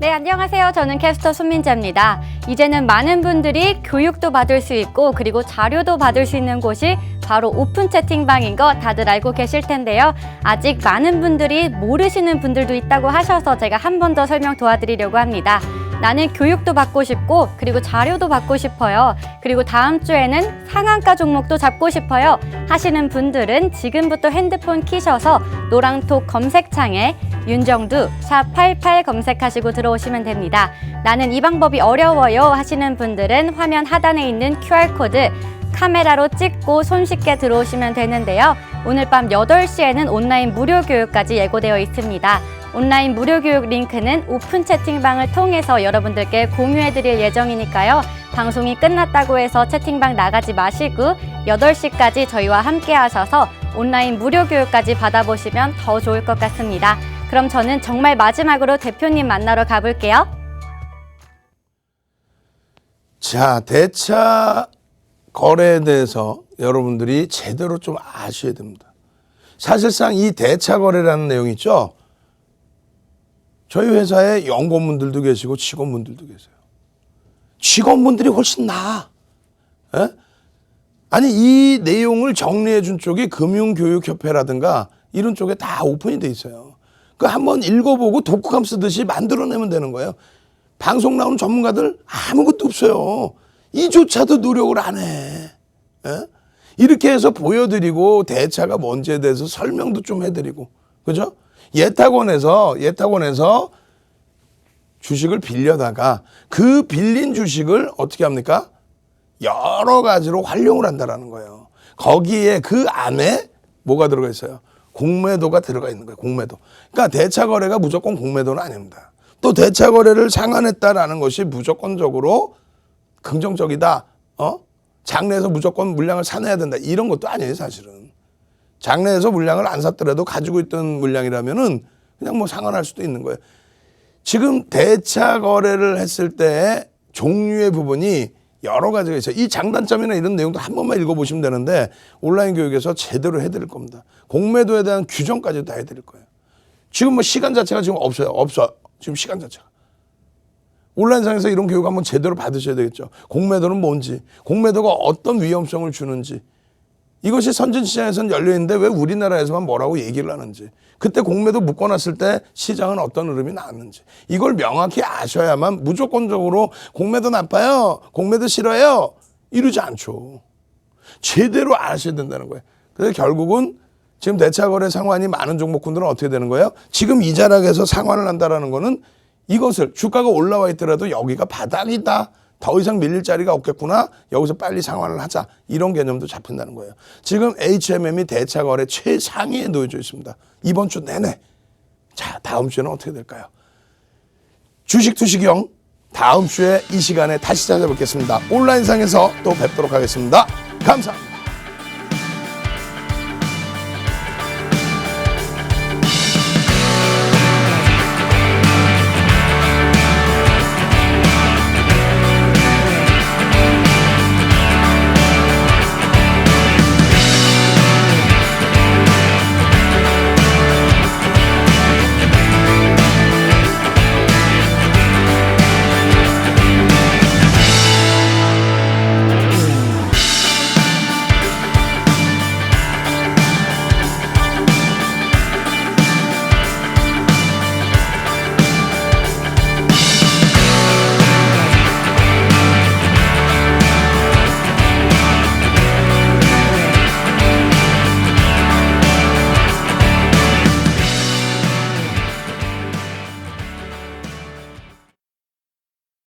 네, 안녕하세요. 저는 캐스터 손민자입니다. 이제는 많은 분들이 교육도 받을 수 있고 그리고 자료도 받을 수 있는 곳이 바로 오픈 채팅방인 거 다들 알고 계실 텐데요. 아직 많은 분들이 모르시는 분들도 있다고 하셔서 제가 한 번 더 설명 도와드리려고 합니다. 나는 교육도 받고 싶고 그리고 자료도 받고 싶어요. 그리고 다음 주에는 상한가 종목도 잡고 싶어요 하시는 분들은 지금부터 핸드폰 키셔서 노란톡 검색창에 윤정두 샵88 검색하시고 들어오시면 됩니다. 나는 이 방법이 어려워요 하시는 분들은 화면 하단에 있는 QR코드 카메라로 찍고 손쉽게 들어오시면 되는데요. 오늘 밤 8시에는 온라인 무료 교육까지 예고되어 있습니다. 온라인 무료 교육 링크는 오픈 채팅방을 통해서 여러분들께 공유해드릴 예정이니까요. 방송이 끝났다고 해서 채팅방 나가지 마시고 8시까지 저희와 함께 하셔서 온라인 무료 교육까지 받아보시면 더 좋을 것 같습니다. 그럼 저는 정말 마지막으로 대표님 만나러 가볼게요. 자, 대차 거래에 대해서 여러분들이 제대로 좀 아셔야 됩니다. 사실상 이 대차 거래라는 내용 있죠? 저희 회사에 연구원분들도 계시고 직원분들도 계세요. 직원분들이 훨씬 나아. 에? 아니 이 내용을 정리해 준 쪽이 금융교육협회라든가 이런 쪽에 다 오픈이 돼 있어요. 그 한번 읽어보고 독후감 쓰듯이 만들어내면 되는 거예요. 방송 나오는 전문가들 아무것도 없어요. 이조차도 노력을 안 해. 에? 이렇게 해서 보여드리고 대차가 뭔지에 대해서 설명도 좀 해드리고 그죠? 예탁원에서 주식을 빌려다가 그 빌린 주식을 어떻게 합니까? 여러 가지로 활용을 한다라는 거예요. 거기에 그 안에 뭐가 들어가 있어요? 공매도가 들어가 있는 거예요. 공매도. 그러니까 대차 거래가 무조건 공매도는 아닙니다. 또 대차 거래를 상한했다라는 것이 무조건적으로 긍정적이다. 장내에서 무조건 물량을 사내야 된다. 이런 것도 아니에요, 사실은. 장내에서 물량을 안 샀더라도 가지고 있던 물량이라면은 그냥 뭐 상환할 수도 있는 거예요. 지금 대차 거래를 했을 때 종류의 부분이 여러 가지가 있어요. 이 장단점이나 이런 내용도 한 번만 읽어보시면 되는데 온라인 교육에서 제대로 해드릴 겁니다. 공매도에 대한 규정까지 다 해드릴 거예요. 지금 뭐 시간 자체가 지금 없어요. 없어. 지금 시간 자체가. 온라인상에서 이런 교육 한번 제대로 받으셔야 되겠죠. 공매도는 뭔지, 공매도가 어떤 위험성을 주는지, 이것이 선진시장에서는 열려있는데 왜 우리나라에서만 뭐라고 얘기를 하는지, 그때 공매도 묶어놨을 때 시장은 어떤 흐름이 나왔는지 이걸 명확히 아셔야만 무조건적으로 공매도 나빠요, 공매도 싫어요 이러지 않죠. 제대로 아셔야 된다는 거예요. 그래서 결국은 지금 대차거래 상환이 많은 종목군들은 어떻게 되는 거예요? 지금 이 자락에서 상환을 한다는 거는 이것을 주가가 올라와 있더라도 여기가 바닥이다, 더 이상 밀릴 자리가 없겠구나, 여기서 빨리 상환을 하자, 이런 개념도 잡힌다는 거예요. 지금 HMM이 대차거래 최상위에 놓여져 있습니다. 이번 주 내내. 자, 다음 주에는 어떻게 될까요? 주식 투시경 다음 주에 이 시간에 다시 찾아뵙겠습니다. 온라인상에서 또 뵙도록 하겠습니다. 감사합니다.